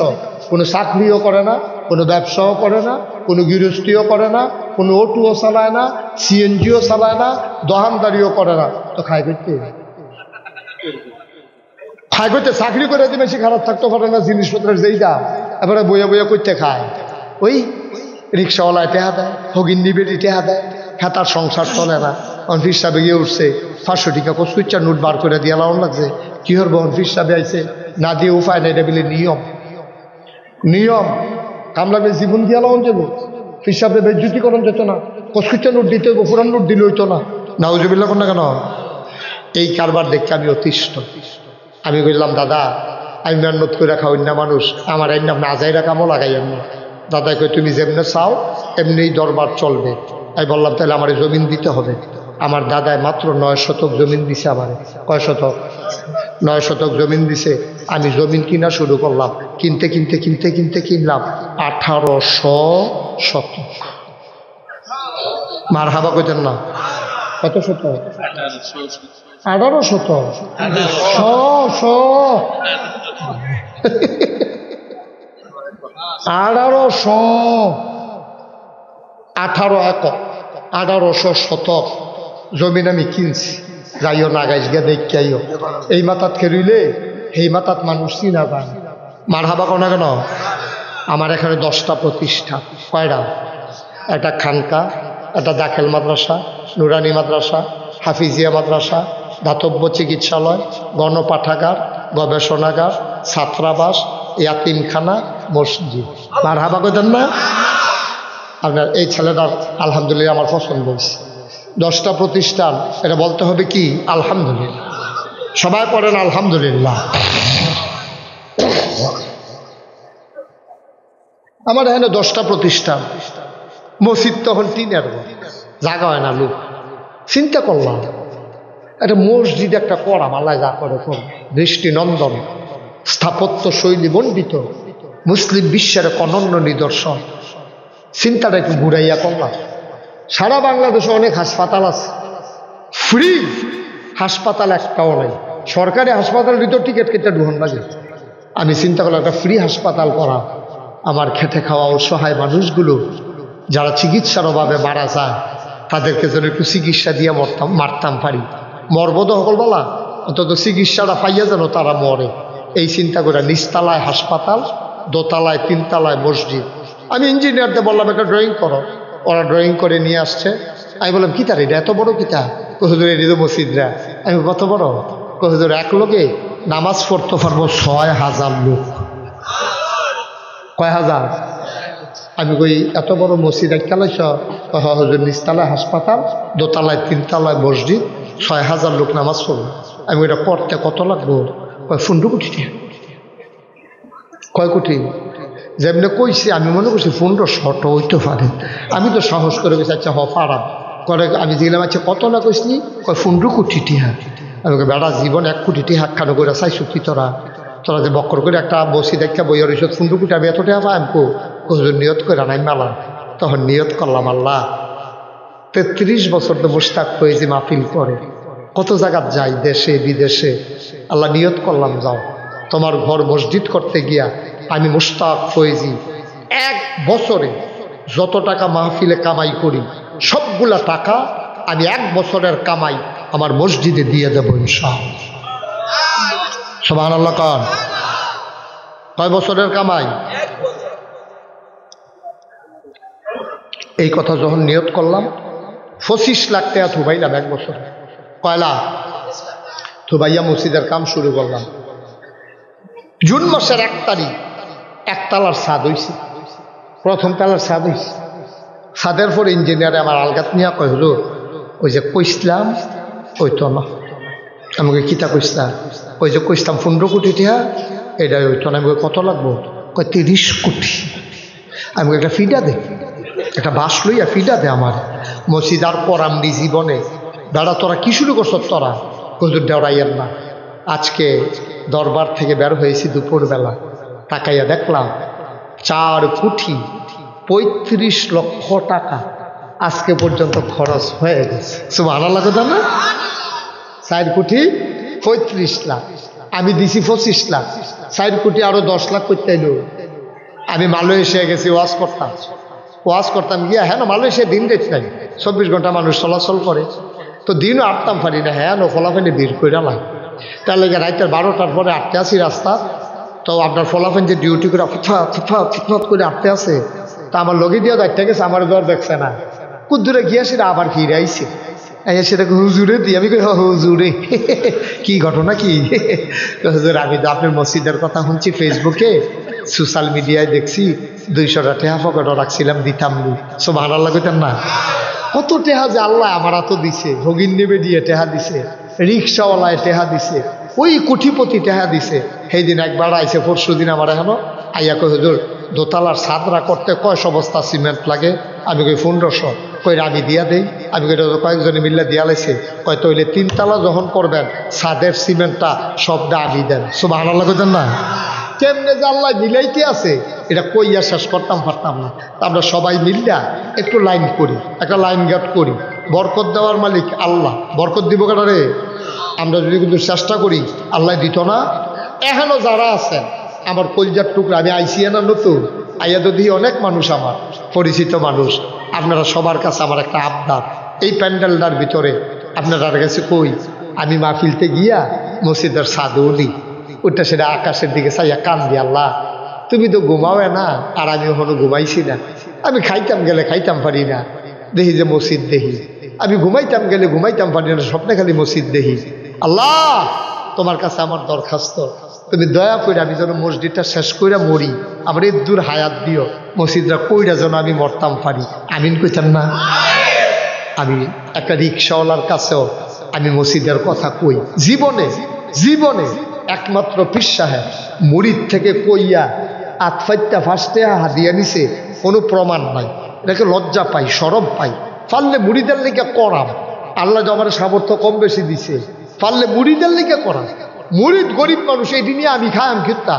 কোনো চাকরিও করে না, কোনো ব্যবসাও করে না, কোনো গৃহস্থীও করে না, কোনো অটোও চালায় না, সিএনজিও চালায় না, দোকানদারিও করে না, তো খায় করতে চাকরি করে দিবে, সে খারাপ থাকতে পারে না, জিনিসপত্রের যেই দাম এবারে বইয়া বইয়া করতে খায়। ওই রিক্সাওয়ালায় টেহা দেয়, হগিন্নি বেটি টেহা দেয়, তার সংসার চলে না। অনফিস সাহেব গিয়ে উঠছে 500 টাকা কচুচ্চার নোট বার করে দিয়ে লাউন লাগছে, কি হরবো অনফিস সাহেব আইছে না দিয়ে উপায় নাই, এটা বলে নিয়ম কামলাবে জীবন দিয়া লাউন যাবো, ফির সাহেব বেজ্জুতিকরণ যেত না, কচুচ্চার নোট দিতে হইব, পুরান নোট দিলে হইতো না, নাউজুবিল্লাহ কোন না কেন? এই কারবার দেখতে আমি অতিষ্ঠ। আমি বললাম দাদা আমি মেহনত করে খাওয়াই না মানুষ, আমার এই নাম আজাইরা কামও লাগাই আমি। দাদা কই তুমি যেমনি চাও এমনি দরবার চলবে। আমি বললাম তাহলে আমার জমিন দিতে হবে। আমার দাদায় মাত্র 9 শতক জমিন দিছে আমার। কয় শতক? 9 শতক জমিন দিছে। আমি জমিন কিনা শুরু করলাম, কিনতে কিনতে কিনতে কিনতে কিনলাম 1800 শতক। মার হাবা কইতেন না? কত শতক? 18 শতক। 18 একর 1800 শতক জমিন আমি কিনছি। যাইও না গাইস গিয়া দেখিও, এই মাথাত খেরুইলে এই মাথাত মানুষ চিনা যায়। মার হাবা কোনা কেন? আমার এখানে 10টা প্রতিষ্ঠান। কয়টা? একটা খানকা, একটা দাখিল মাদ্রাসা, নুরানি মাদ্রাসা, হাফিজিয়া মাদ্রাসা, দাতব্য চিকিৎসালয়, গণপাঠাগার, গবেষণাগার, ছাত্রাবাস, ইয়াতিমখানা, মসজিদ। মার হাবা কইতেন না? আপনার এই ছেলেটার আলহামদুলিল্লাহ আমার পছন্দ হয়েছে। 10টা প্রতিষ্ঠান, এটা বলতে হবে কি আলহামদুলিল্লাহ। সবাই পড়েন আলহামদুলিল্লাহ। আমার এখানে 10টা প্রতিষ্ঠান, মসজিদ তখন 3-এর জায়গা হয় না লোক। চিন্তা করলাম একটা মসজিদ একটা করা মালায় যা করে দৃষ্টিনন্দন, স্থাপত্য শৈলী মণ্ডিত, মুসলিম বিশ্বের এক অনন্য নিদর্শন। চিন্তাটা একটু ঘুরাইয়া করলাম। সারা বাংলাদেশে অনেক হাসপাতাল আছে, ফ্রি হাসপাতাল একটাও নাই। সরকারি হাসপাতালের ভিতর টিকিট কেটে ঢুকন লাগে। আমি চিন্তা করলাম একটা ফ্রি হাসপাতাল করা, আমার খেটে খাওয়া অসহায় মানুষগুলো যারা চিকিৎসার অভাবে মারা যায় তাদেরকে যেন একটু চিকিৎসা দিয়ে মারতাম পারি, মরব তো সকল বলা, অন্তত চিকিৎসাটা পাইয়া যেন তারা মরে, এই চিন্তা করে নিচতলায় হাসপাতাল, দোতলায় তিনতলায় মসজিদ। আমি ইঞ্জিনিয়ারদের বললাম একটা ড্রয়িং করো, ওরা ড্রয়িং করে নিয়ে আসছে। আমি বললাম কিতা রে, এটা এত বড় কিতা? হুজুর এটি তো মসজিদরা। আমি কত বড়? হুজুর এক লোকে নামাজ পড়তে পারবো 6000 লোক। কয় হাজার? আমি কই এত বড় মসজিদ একতলায় হুজুর, নিচতলায় হাসপাতাল, দোতলায় তিনতলায় মসজিদ, 6000 লোক নামাজ পড়বো। আমি ওইটা পড়তে কত লাগবো? কয় 15 কোটি টাকা। কয় কোটি? যেমনি কইছি আমি মনে করছি 1500 হইতে পারে। আমি তো সাহস করে গেছি, আচ্ছা পারা করে। আমি জিগলাম আচ্ছা কত না কইসনি? কয় 15 কোটি টিহা। আমি বেড়া জীবন 1 কোটি টিহা খানো করে চাইছু কি তোরা? তোরা যে বক্কর করে একটা বসি দেখা বইয়ের রিসত 15 কোটি, আমি এত টাকা পাই? আমি হুজুর নিয়ত করে নাই মেলা। তখন নিয়ত করলাম, আল্লাহ 33 বছর তো মুশতাক হয়েছি মাহফিল করে, কত জায়গায় যাই দেশে বিদেশে। আল্লাহ নিয়ত করলাম, যাও তোমার ঘর মসজিদ করতে গিয়া আমি মুশতাক ফয়েজি 1 বছরে যত টাকা মাহফিলে কামাই করি সবগুলা টাকা আমি 1 বছরের কামাই আমার মসজিদে দিয়ে দেবো ইনশাআল্লাহ। সুবহানাল্লাহ। কান কয় বছরের কামাই? এই কথা যখন নিয়ত করলাম 25 লাখ টাকা থুবাইলাম 1 বছরে। কয়লা থুবাইয়া মসজিদের কাম শুরু করলাম। জুন মাসের 1 তারিখ একতলার ছাদ হইছে, প্রথম তলার ছাদ হইছে। ছাদের পর ইঞ্জিনিয়ারে আমার আলগাত নিয়ে কয়, হলো ওই যে কইসলাম ওই তো না। আমাকে কিতা কইসলাম? ওই যে কইসলাম 15 কোটি টাকা, এটাই ওই তো না। আমাকে কত লাগবো? কয় 30 কোটি। আমাকে একটা ফিডা দে, একটা বাস লইয়া ফিডা দে আমার। মসজিদ আর পড়ামনি জীবনে। দাদা তোরা কি শুরু করছ? তোরা হুজুর দেওয়াইয়ের না। আজকে দরবার থেকে বের হয়েছি দুপুরবেলা, তাকাইয়া দেখলাম 4 কোটি 35 লক্ষ টাকা আজকে পর্যন্ত খরচ হয়ে গেছে। সুবহানাল্লাহ কথা না? 4 কোটি 35 লাখ, আমি দিছি 25 লাখ, 4 কোটি আরো 10 লাখ করতে এলো। আমি মালয়েশিয়া গেছি ওয়াজ করতাম গিয়া, হ্যাঁ না মালয়েশিয়া দিন রেট নাই, 24 ঘন্টা মানুষ চলাচল করে, তো দিনও আটতাম পারি না। হ্যাঁ নো ফলাফেলে ভিড় করে লাগে, তার লেগে রাইতের 12টার পরে আটতে আসি রাস্তা। তো আপনার ফলাফেন যে ডিউটি করে ফুটফাত করে আটতে আসে, তা আমার লগে দিয়ে দায়িত্ব গেছে, আমার জ্বর দেখছে না, কুদ্দুরে গিয়েছি আবার ফিরে আইসি। সেটাকে হুজুরে দিই। আমি কই হুজুরে কি ঘটনা কি? হুজুর আমি তো আপনার মসজিদের কথা শুনছি ফেসবুকে, সোশ্যাল মিডিয়ায় দেখছি 200 টাকা পকেটে রাখছিলাম, দিতাম নি। সুবহানাল্লাহ কইতেন না? কত টেহা যে আল্লাহ আমার তো দিছে। ভগিন নেবে দিয়ে টেহা দিছে, রিক্সাওয়ালায় টেহা দিছে, ওই কোটিপতি টেহা দিছে। সেই দিন একবার আইসে, পরশু দিন আমার এখনো আইয়া কই, হুজুর দোতলার ছাদরা করতে কয়শো বস্তা সিমেন্ট লাগে? আমি কই 1500। কই আমি দিয়া দেই। আমি কই কয়েকজনে মিল্লা দিয়া লাইছে। কয় তৈলে 3 তলা যখন করবেন ছাদের সিমেন্টটা সবটা আমি দেন। সুবহানাল্লাহ কইতেন না? কেমনে যে আল্লাহ মিলাইতে আছে এটা কইয়া শেষ করতাম পারতাম না। তা আমরা সবাই মিল্লা একটু লাইন করি, একটা লাইন গার্ড করি। বরকত দেওয়ার মালিক আল্লাহ, বরকত দিব কেন রে? আমরা যদি কিন্তু চেষ্টা করি আল্লাহ দিত না। এখনো যারা আছেন আমার কলজার টুকরা, আমি আইসিয়া না নতুন আইয়া যদি অনেক মানুষ আমার পরিচিত মানুষ, আপনারা সবার কাছে আমার একটা আবদার, এই প্যান্ডেলটার ভিতরে আপনারা কাছে কই, আমি মাহফিলতে গিয়া মসজিদের ছাদে উঠি, ওইটা সেটা আকাশের দিকে চাইয়া কান দি, আল্লাহ তুমি তো ঘুমাও না, আর আমি ওখানে ঘুমাইছি না। আমি খাইতাম গেলে খাইতাম পারি না, দেখি যে মসজিদ দেখি। আমি ঘুমাইতাম গেলে ঘুমাইতাম পারি না, স্বপ্নে খালি মসজিদ দেখি। আল্লাহ তোমার কাছে আমার দরখাস্ত, তুমি দয়া করে আমি যেন মসজিদটা শেষ করে মরি, আমার এই দূর হায়াত দিও, মসজিদটা কইরা যেন আমি মরতাম পারি। আমিন কইতাম না? আমি একটা রিক্সাওয়ালার কাছেও আমি মসজিদের কথা কই। জীবনে জীবনে একমাত্র পীর সাহেব মুরিদ থেকে কইয়া আতফাইত্যা ফার্স্টে হাদিয়া নিছে কোনো প্রমাণ নাই। এটাকে লজ্জা পাই, সরব পাই। পারলে মুরিদের লিখে করাম, আল্লাহ যে আমার সামর্থ্য কম বেশি দিছে, পারলে মুরিদের লিখে করাম। মুরিদ গরিব মানুষ, এটি নিয়ে আমি খাই, আমি খেতা,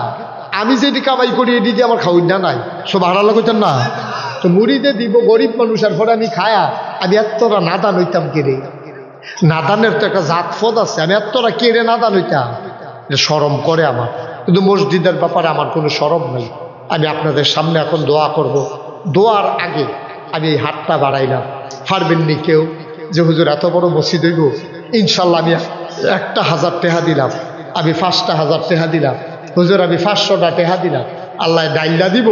আমি যেটি কামাই করি এটি দিয়ে আমার খাওয়াই না নাই। সুবহানাল্লাহ কইতেন না? তো মুরিদে দিব গরিব মানুষের পরে আমি খায়া, আমি এতটা নাদান হইতাম কেড়ে। নাদানের তো একটা জাতফদ আছে, আমি এতটা কেড়ে নাদান হইতাম, এটা শরম করে আমার। কিন্তু মসজিদের ব্যাপারে আমার কোনো শরম নেই। আমি আপনাদের সামনে এখন দোয়া করব। দোয়ার আগে আমি এই হাতটা বাড়াইলাম, পারবেননি কেউ যে হুজুর এত বড় মসজিদ হইব, ইনশাল্লাহ আমি 1,000 টাকা দিলাম, আমি 5,000 টাকা দিলাম, হুজুর আমি 500টা টাকা দিলাম, আল্লাহ ডাইল্লা দিব,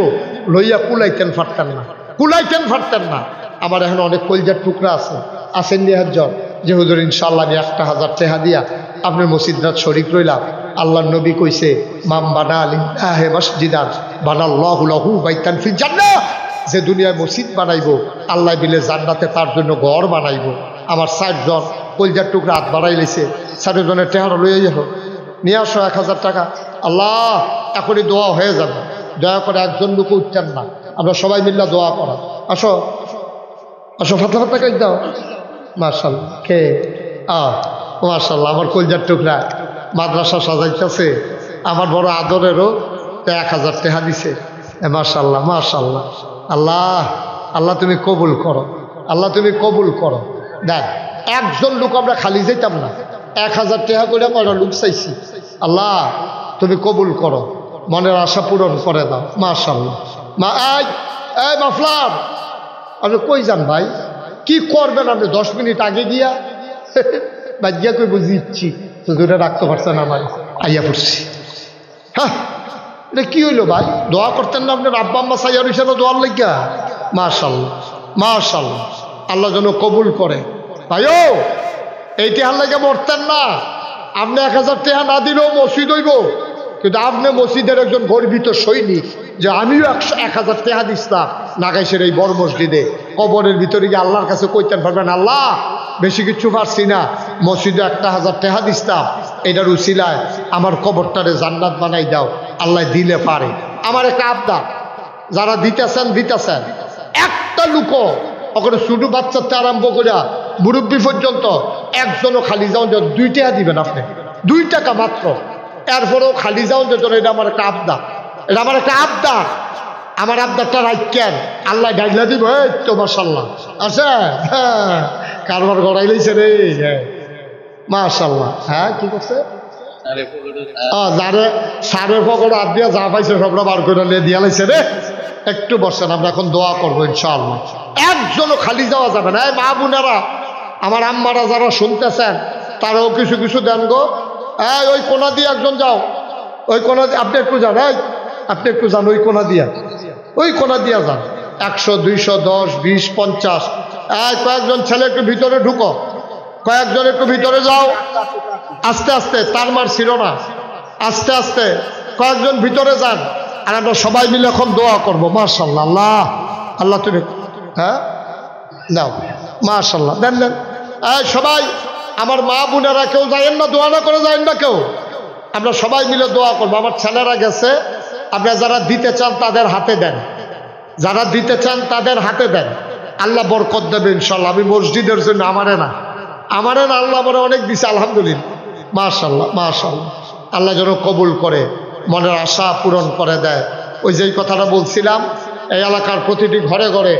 লইয়া কুলাইতেন ফারতেন না, কুলাইতেন ফারতেন না। আমার এখন অনেক কলজার টুকরা আছে, আসেন নিহাজ্জন যে হুজুর ইনশাল্লাহ আমি 1,000 টাকা দিয়া আপনার মসজিদরাত শরীক রইলাম। আল্লাহ নবী কইছে মাম বানা লিল্লাহি মসজিদান বানাল্লাহু লাহু বাইতান ফিল জান্নাহ, যে দুনিয়ায় মসজিদ বানাইবো আল্লাহ বিলে জান্নাতে তার জন্য ঘর বানাইবো। আমার 60 জন কলজার টুকরা হাত বাড়াই লেছে, 60 জনের টেহারা লইয়া যাবো, নিয়ে আসো 1,000 টাকা। আল্লাহ এখনই দোয়া হয়ে যাবে, দয়া করে একজন লোক উঠতেন না, আমরা সবাই মিল্লা দোয়া করা। আসো আসো, ফাতলা ফাতলা কাজ দাও। মাশাআল্লাহ, কে মাশাআল্লাহ, আমার কলজার টুকরা মাদ্রাসা সাজাইতেছে, আমার বড় আদরেরও 1,000 টাকা দিছে। মাশাআল্লাহ মাশাআল্লাহ। আল্লাহ আল্লাহ তুমি কবুল করো, আল্লাহ তুমি কবুল করো। দেখ একজন লোক আমরা খালি যেতাম না, 1,000 টাকা করে আমরা লোক চাইছি। আল্লাহ তুমি কবুল করো, মনের আশা পূরণ করে দাও। মাশাআল্লাহ। এই মাফলার, আপনি কই যান ভাই? কি করবেন আপনি? 10 মিনিট আগে গিয়া বাজিয়া কই বুঝিচ্ছি তো দূরে রাখতে পারছেন, আমার আইয়া পড়ছি। হ্যাঁ এটা কি হইলো ভাই? দোয়া করতেন না আপনার আব্বা আম্মা সাইয়ার হিসেবে দোয়ার লাগিয়া? মাশাআল্লাহ মাশাআল্লাহ, আল্লাহ যেন কবুল করে। ভাইও এই টেহার লাগে মরতেন না, আপনি 1,000 টাকা না দিলেও মসজিদ হইব, কিন্তু আপনি মসজিদের একজন গর্বিত সৈনিক যে আমিও 1,000 টাকা দিছিলাম নাগাইশের এই বড় মসজিদে। কবরের ভিতরে গিয়ে আল্লাহর কাছে কইতেন পারবেন, আল্লাহ বেশি কিছু পারছি না, মসজিদে 1,000 টাকা দিছিলাম, এটার উসিলায় আমার কবরটারে জান্নাত বানাই দাও। আল্লাহ দিলে পারে। আমার একটা আবদার, যারা দিতেছেন দিতেছেন, একটা লুকো ওখানে ছোটো বাচ্চাতে আরম্ভ করিয়া মুরব্বী পর্যন্ত একজনও খালি যাও যে 2 টাকা দিবেন আপনি, 2 টাকা মাত্র, এরপরেও খালি যাও যে এটা আমার একটা আবদার, এটা আমার একটা আবদার। আমার আবদারটা রাখেন, আল্লাহ ডাইলা দিব। এই তো মাশাআল্লাহ আছে, হ্যাঁ কারবার গড়াই লইছে রে, মাশাআল্লাহ। হ্যাঁ কি করছে? যারে সারের পকড় হাত দিয়া যা পাইছে সবটা বার করে দিয়া লাইছে রে। একটু বসেন, আমরা এখন দোয়া করবো ইনশাআল্লাহ। একজনও খালি যাওয়া যাবে না। এই মা বোনেরা, আমার আম্মারা যারা শুনতেছেন তারাও কিছু কিছু দেন গো। এই ওই কোনা দিয়ে একজন যাও, ওই কোনা দিয়ে আপনি একটু যান, এই আপনি একটু যান ওই কোনা দিয়া, ওই কোনা দিয়া যান। 100 200 10 20 50, এই কয়েকজন ছেলে একটু ভিতরে ঢুকো, কয়েকজন একটু ভিতরে যাও, আস্তে আস্তে, তার মার ছিল না, আস্তে আস্তে কয়েকজন ভিতরে যান। আর আমরা সবাই মিলে এখন দোয়া করবো। মাশাআল্লাহ, আল্লাহ আল্লাহ তুমি, হ্যাঁ নাও, মাশাআল্লাহ দেন দেন। এই সবাই আমার মা বোনেরা কেউ যায়েন না, দোয়া না করে যায়েন না কেউ, আমরা সবাই মিলে দোয়া করবো। আমার ছেলেরা গেছে, আপনারা যারা দিতে চান তাদের হাতে দেন, যারা দিতে চান তাদের হাতে দেন, আল্লাহ বরকত দেবে ইনশাল্লাহ। আমি মসজিদের জন্য আমারে না আল্লাহ আমার অনেক দিছে, আলহামদুলিল্লাহ। মাশাআল্লাহ মাশাআল্লাহ, আল্লাহ যেন কবুল করে, মনের আশা পূরণ করে দেয়। ওই যেই কথাটা বলছিলাম, এই এলাকার প্রতিটি ঘরে ঘরে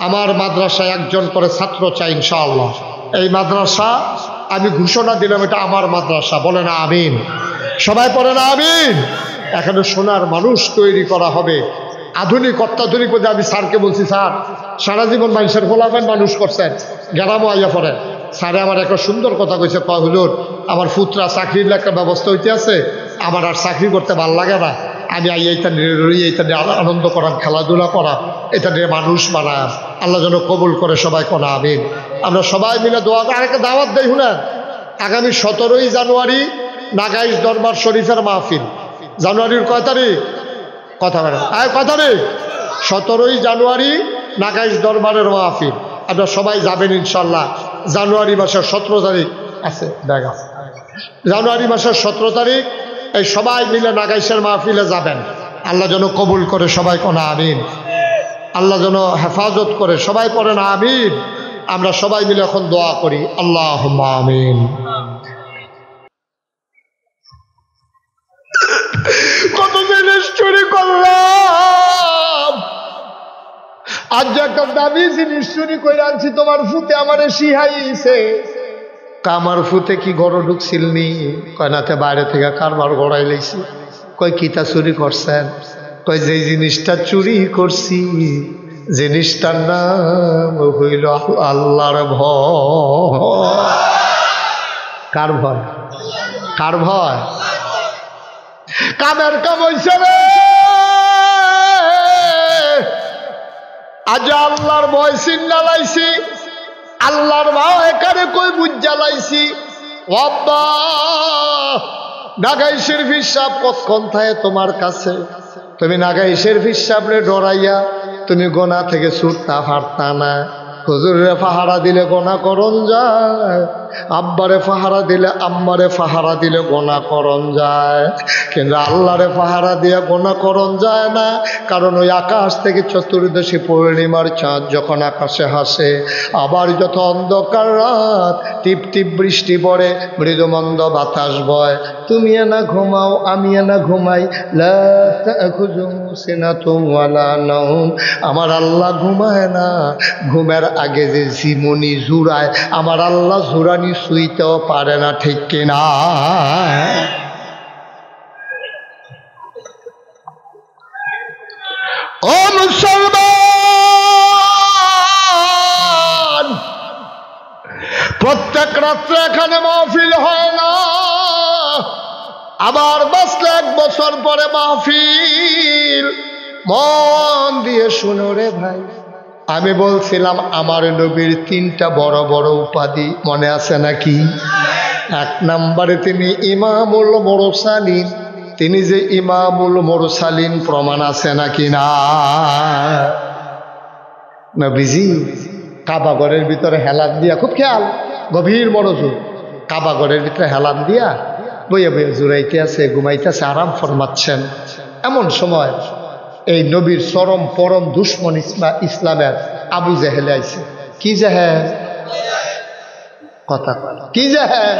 আমার মাদ্রাসায় একজন করে ছাত্র চাই ইনশাআল্লাহ। এই মাদ্রাসা আমি ঘোষণা দিলাম, এটা আমার মাদ্রাসা, বলে না আমিন, সবাই পড়ে না আমিন। এখানে সোনার মানুষ তৈরি করা হবে, আধুনিক অত্যাধুনিক বলতে আমি স্যারকে বলছি, স্যার সারা জীবন মানুষের খোলাবেন, মানুষ করছেন, গ্রামও আইয়া পড়েন। স্যারে আমার একটা সুন্দর কথা কইছে, কয় হুজুর আমার পুত্রা চাকরির একটা ব্যবস্থা হইতে আছে, আমার আর চাকরি করতে ভাল লাগে না, আমি এইটা নিয়ে আনন্দ করাম, খেলাধুলা করাম, এটা নিয়ে মানুষ বানাম। আল্লাহ যেন কবুল করে, সবাই কোনা আমিন। আমরা সবাই মিলে দোয়া করে আরেকটা দাওয়াত দেই, শুনেন, আগামী 17ই জানুয়ারি নাগাইশ দরবার শরীফের মাহফিল। জানুয়ারির কয় তারিখ? কথা বলেন, কয় তারিখ? 17ই জানুয়ারি নাগাইশ দরবারের মাহফিল। আপনারা সবাই যাবেন ইনশাল্লাহ। জানুয়ারি মাসের 17 তারিখ আছে, দেখা জানুয়ারি মাসের 17 তারিখ এই সবাই মিলে নাগাইশের মাহফিলে যাবেন। আল্লাহ যেন কবুল করে, সবাই কোনা আমিন। আল্লাহ যেন হেফাজত করে, সবাই পড়েন আমিন। আমরা সবাই মিলে এখন দোয়া করি, আল্লাহুম্মা আমিন। কত জিনিস চুরি করলাম, আজ একটা দামি জিনিস চুরি করে আনছি, তোমার ফুতে আমারে শিহাইছে। কামার ফুতে কি ঘর ঢুকছিলনি? কয় নাতে বাইরে থেকে কারবার গড়াই লাইছি। কয় কিতা চুরি করছেন? কয় যে জিনিসটা চুরি করছি জিনিসটার নাম হইল আল্লাহর ভয়। কার ভয়? কার ভয়? কামের কাম হইছে রে, আজ আল্লাহর ভয় চিন্না লাইছি, আল্লাহর ভয় এখানে কই বুঝা লাইছি। বাবা নাগাই শরীফ সাহেব কতক্ষণ থাকে তোমার কাছে? তুমি নাগাই শরীফ সাহেবরে ডরাইয়া তুমি গোনা থেকে ছুটতা পারতা না। হুজুরে পাহারা দিলে গোনা করন যায়, আব্বারে পাহারা দিলে আম্মারে পাহারা দিলে গোনা করন যায়, কিন্তু আল্লাহরে পাহারা দিয়ে গোনা করন যায় না। কারণ ওই আকাশ থেকে চতুর্দশী পূর্ণিমার চাঁদ যখন আকাশে হাসে, আবার যত অন্ধকার রাত, টিপ টিপ বৃষ্টি পড়ে, মৃদুমন্দ বাতাস বয়, তুমি না ঘুমাও আমি না ঘুমাই, লা তাখুযুহু সিনাতুন ওয়ালা নাওম, আমার আল্লাহ ঘুমায় না। ঘুমের আগে যে ঝিমুনি জুড়ায়, আমার আল্লাহ জুরানি শুইতেও পারে না, ঠিক কিনা? ও মুসলমান, প্রত্যেক রাত্রে এখানে মাহফিল হয় না, আবার বাঁচলে 1 বছর পরে মাহফিল। মন দিয়ে শুনো রে ভাই, আমি বলছিলাম আমার নবীর 3টা বড় বড় উপাধি মনে আছে নাকি? 1 নম্বরে তিনি ইমামুল মুরসালিন। তিনি যে ইমামুল মুরসালিন প্রমাণ আছে নাকি না? নবীজি কাবাগরের ভিতরে হেলান দিয়া, খুব খেয়াল, গভীর মনোযোগ, কাবাগরের ভিতরে হেলান দিয়া বইয়া বইয়া জুড়াইতে আছে, ঘুমাইতেছে, আরাম ফরমাচ্ছেন। এমন সময় এই নবীর চরম পরম দুশ্মন ইসলামের আবু জেহেল আইছে। কি জেহেল? কথা কি জেহেল?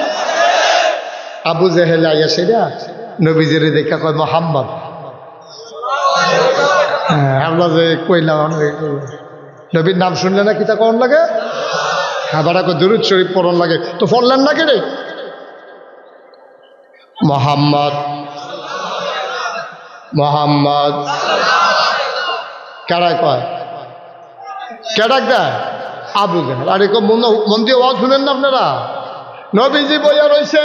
আবু জেহেল আইয়া সেটা নবীজির দেখা কয় মোহাম্মদ। আমরা যে কইলাম নবীর নাম শুনলে না কিতা করন লাগে? হ্যাঁ বাড়া দুরূদ শরীফ পড়ন লাগে, তো পড়লেন না কেড়ে? মোহাম্মদ মোহাম্মদ কেডায় কয়? কেডাক দেয়? আবু জেহেল। আর এরকম মন দিয়ে ওয়াজ শুনেন না আপনারা? নবীজি বইয়া রয়েছে,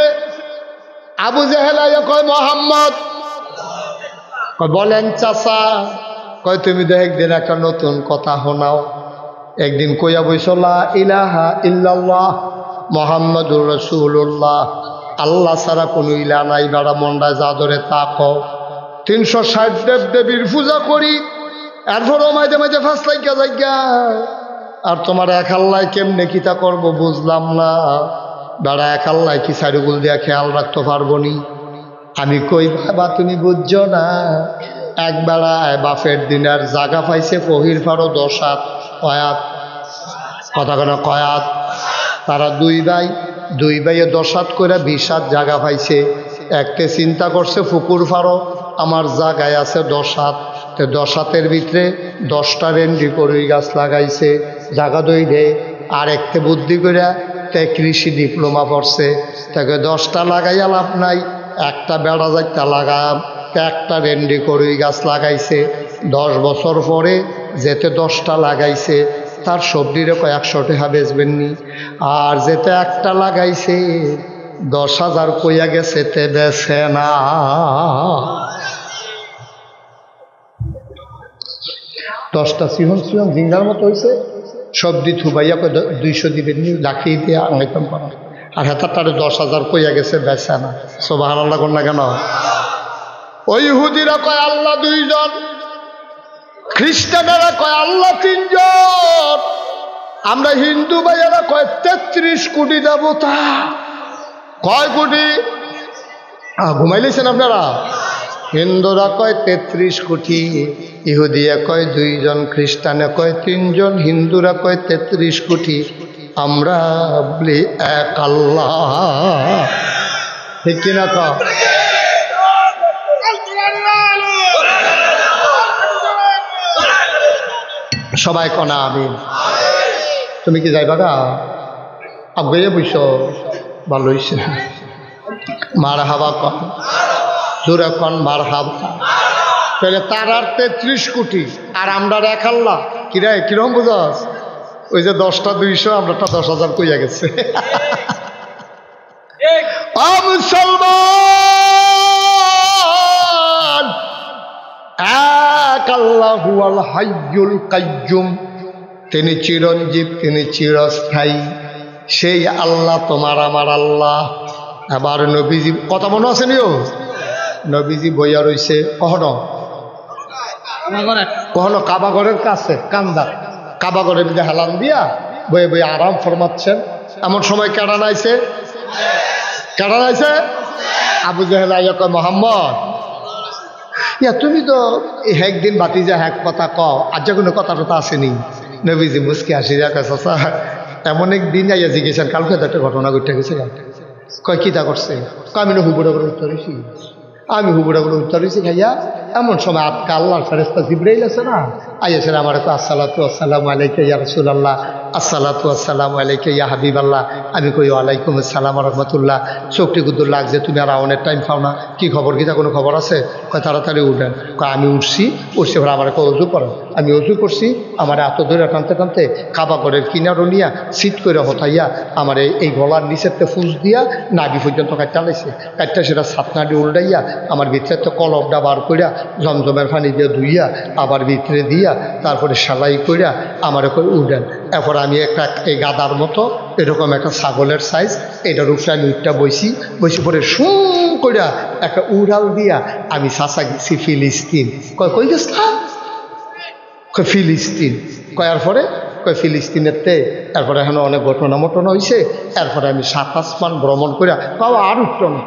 আবু জেহেল আইয়া কয় মোহাম্মদ। বলেন চাচা। কয় তুমি তো একদিন একটা নতুন কথা শোনাও। একদিন কইয়া বইছ লা ইলাহা ইল্লাল্লাহ মুহাম্মাদুর রাসূলুল্লাহ, আল্লাহ ছাড়া কোনো ইলা নাই, বেড়া মন্ডায় যা ধরে তা কও। 360 দেব দেবীর পূজা করি, এরপরও মাঝে মাঝে ফাঁসলাইকা যাইগা, আর তোমার এক আল্লাহ কেমনে কিতা করবো বুঝলাম না। বেড়া এক আল্লাহ কি সাইডগুল দিয়া খেয়াল রাখতে পারবো নি? আমি কই বাবা তুমি বুঝছো না, এক বেড়ায় বাপের দিনের জাগা পাইছে পহির ফারো 10 হাত কয়াত, কথা কেন কয়াত, তারা 2 ভাইয়ে 10 হাত করে 20 হাত জাগা পাইছে। একটা চিন্তা করছে পুকুর ফারো আমার জায়গায় আছে 10 হাত, তো 10 হাতের ভিতরে 10টা রেন্ডি করুই গাছ লাগাইছে, জাগা দইলে। আর একটা বুদ্ধি করে তে কৃষি ডিপ্লোমা পড়ছে, তাকে 10টা লাগাইয়া লাভ নাই, একটা বেড়া যাইতে লাগাম, একটা রেন্ডি করুই গাছ লাগাইছে। 10 বছর পরে যেতে 10টা লাগাইছে তার সবজির 100 টাকা বেচবেননি, আর যেতে একটা লাগাইছে 10,000 কইয়া গেছে তে বেছে না। 10টা সিহন সিহন জিঙ্গার মতো হয়েছে, সবজি থুবাইয়া 200 দিবেননি, লাখিয়ে দিয়ে আঙাইতাম পারা, আর হেতার তারে 10,000 কইয়া গেছে বেছে না। সুবহানাল্লাহ কোন না কেন? ওই ইহুদিরা কয় আল্লাহ 2 জন, খ্রিস্টানেরা কয় আল্লাহ 3 জন, আমরা হিন্দু ভাইয়েরা কয় 33 কোটি দেবতা। কয় কোটি? ঘুমাইলেছেন আপনারা? হিন্দুরা কয় 33 কোটি, ইহুদিয়া কয় 2 জন, খ্রিস্টানে কয় 3 জন, হিন্দুরা কয় 33 কোটি, আমরা বলি এক আল্লাহ। ঠিক কিনা কয়? সবাই কনা আমিন। তুমি কি যাইবা গা? আগে বুঝছ ভালো হয়েছে, মার হাবা কন জোরে কন, মার হাবা। তাহলে তার আর 33 কোটি আর আমরা 1 আল্লাহ কিরে কিরম বুঝাস ওই যে 10টা 200 আমরাটা 10,000 কইয়া গেছে মুসলমান এক আল্লাহু আল হাইয়ুল কাইয়্যুম তিনি চিরঞ্জীব তিনি চিরস্থায়ী সেই আল্লাহ তোমার আমার আল্লাহ আবার নবীজি কথা মনে আছে নিও নবীজি বইয়া রইছে কখনো কাবাগরের কাছে কান্দা কাবাগরের মধ্যে হেলান দিয়া বয়ে বয়ে আরাম ফরমাচ্ছেন এমন সময় কেডা নাইছে আবু জাহেল আইয়া কয় মোহাম্মদ ইয়া তুমি তো একদিন বাতি যা এক কথা কও আজ যে কোনো কথা টথা আসেনি নবীজি মুসকি হাসি যা কাছে এমন একদিন আইয়া জিজ্ঞেসেন কালকে তো একটা ঘটনা ঘটে গেছে কয় কিতা করছে আমি হুবুড়া করে উত্তর হয়েছি খাইয়া এমন সময় আজকে আল্লাহর ফেরেশতা জিবরাইল আছে না আইয়াছেন আমার তো আসসালাতু আসসালামু আলাইকা ইয়া রাসূলুল্লাহ আসসালাতু আসসালামু আলাইকা ইয়া হাবিবাল্লাহ আমি কই ওয়ালাইকুম আসসালাম ওয়া রাহমাতুল্লাহ চোখটি গুদ্দুর লাগছে তুমি আর অনেক টাইম পাও না কি খবর কিতা কোনো খবর আছে কয় তাড়াতাড়ি উঠেন কয় আমি উঠছি পরে আমার কয় অজু করো আমি অজু করছি আমার এত ধরে টানতে টানতে কাবাগরের কিনারও নিয়া সিট করে হতাইয়া আমার এই গলার নিচেরতে ফুস দিয়া নাভি পর্যন্ত কাটটা লাইছে কাটটা সেটা ছাতনাটি উল্টাইয়া আমার ভিতরে তো কলবটা বার কইরা জমজমের পানি দিয়ে ধুইয়া আবার ভিতরে দিয়া তারপরে সেলাই কইরা আমার কই উঠেন এরপর আমি একটা এই গাদার মতো এরকম একটা ছাগলের সাইজ এটার উপরে আমি উঠটা বসি পরে সুম কইরা একটা উড়াল দিয়া আমি চাচা গেছি ফিলিস্তিন কই গেছিলাম কয় ফিলিস্তিন কয়ার পরে কয় ফিলিস্তিনের তারপরে এখন অনেক ঘটনা মটনা হয়েছে এরপরে আমি 7 আসমান ভ্রমণ করিয়া তাও আর উঠত না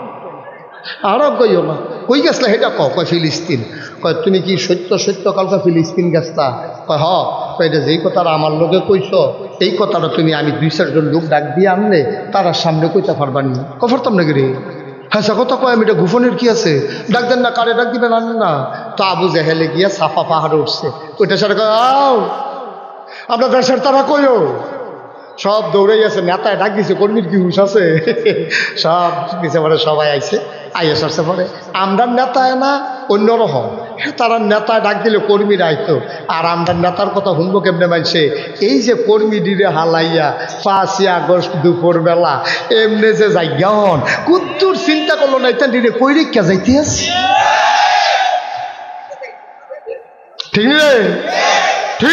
আরব গইও না কই গেছলা সেটা কয় ফিলিস্তিন কয় তুমি কি সত্য কালকে ফিলিস্তিন গেছলা কয় কয় এটা যেই কথাটা আমার লোকে কইছ এই কথাটা তুমি আমি 2-4 জন লোক ডাক দিয়ে আনলে তারা সামনে কইতে পারবানি কফরতাম নাকি রে হ্যাঁ কথা কয় আমি এটা গুফনের কি আছে ডাক দেন না কারে ডাক দিবেন আনেন না তো আবু জেহেলে গিয়া সাফা পাহাড়ে উঠছে ওইটা সারা কয় আমরা দেশের তারা কইও সব দৌড়াই আছে নেতায় ডাক দিছে কর্মীর কি হুশ আছে সব দিছে পরে সবাই আইছে আইসে পরে আমরা নেতায় না অন্যরকম তারা নেতায় ডাক দিলে কর্মীরা আইতো আর আমরা নেতার কথা শুনবো কেমনে মানছে এই যে কর্মী ডিরে হালাইয়া 5ই আগস্ট দুপুরবেলা এমনি যে জায়গা হন কুদ্দুর চিন্তা করলো না এটা ডিরে কই রেখা যাইতে আছে ঠিক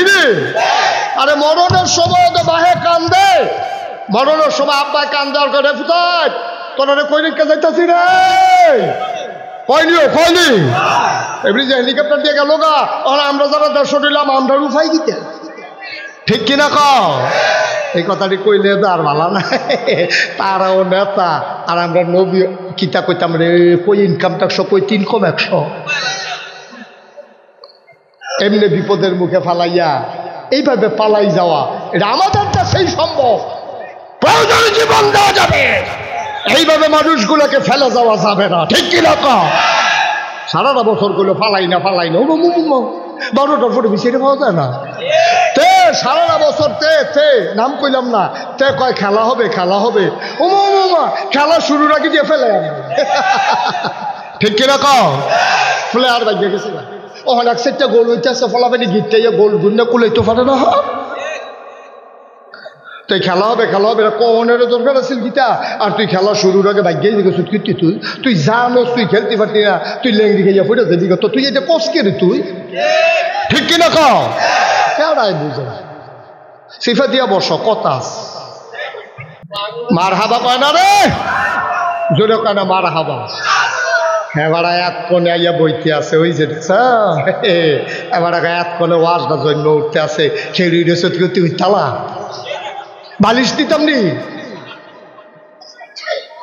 রে আরে মরণের সময় তো বাহে কান্দে মরণের সময় আব্বাই কান্দে আর করে ফুটাই তোরা কই রেখা যাইতেছি রে কয়নি এমনি যে হেলিকপ্টার দিয়ে গেল গা আর আমরা যারা 150 নিলাম আমরা উঠাই দিতে ঠিক কিনা এই কথাটি কইলে তো আর ভালো না তারাও নেতা আর আমরা নবী কিতা কইতাম রে কই ইনকাম ট্যাক্স কই 300 এমনি বিপদের মুখে ফালাইয়া এইভাবে পালাই যাওয়া এটা আমাদের সেই সম্ভব প্রয়োজনে জীবন দেওয়া যাবে এইভাবে মানুষগুলোকে ফেলে যাওয়া যাবে না ঠিক কিনা সারাটা বছরগুলো ফালাই না 12টার পরে বেশি পাওয়া যায় না সারাটা বছর নাম কইলাম না কয় খেলা হবে খেলা শুরুর আগে দিয়ে ফেলে ঠিক কিনা ফলে আর বাইকে গেছে না ওখানে 1 গোল হইতেছে ফলাফানি গিটটা গোল গুন্ডা কুলাইতে পারে না তুই খেলা হবে কোনের দরকার আছিল গীতা আর তুই খেলা শুরুর আগে ভাগ্যে গেছ কীর্তি তুই জানোস তুই খেলতে পারতি না তুই লেঙ্গি খাইয়া ফুটে যাবি তো তুই এটা কষকে রে তুই ঠিক কিনা কেডাই বুঝে সিফা দিয়া বস কতাস মার হাবা কয় না রে জোরে কয় না মার হাবা এবার এক কোণে আইয়া বইতে আছে ওই যে এবার এক কোণে ওয়াজটা জন্য উঠতে আছে সেই রিডেছে তুই তালা বালিশ দিতাম নি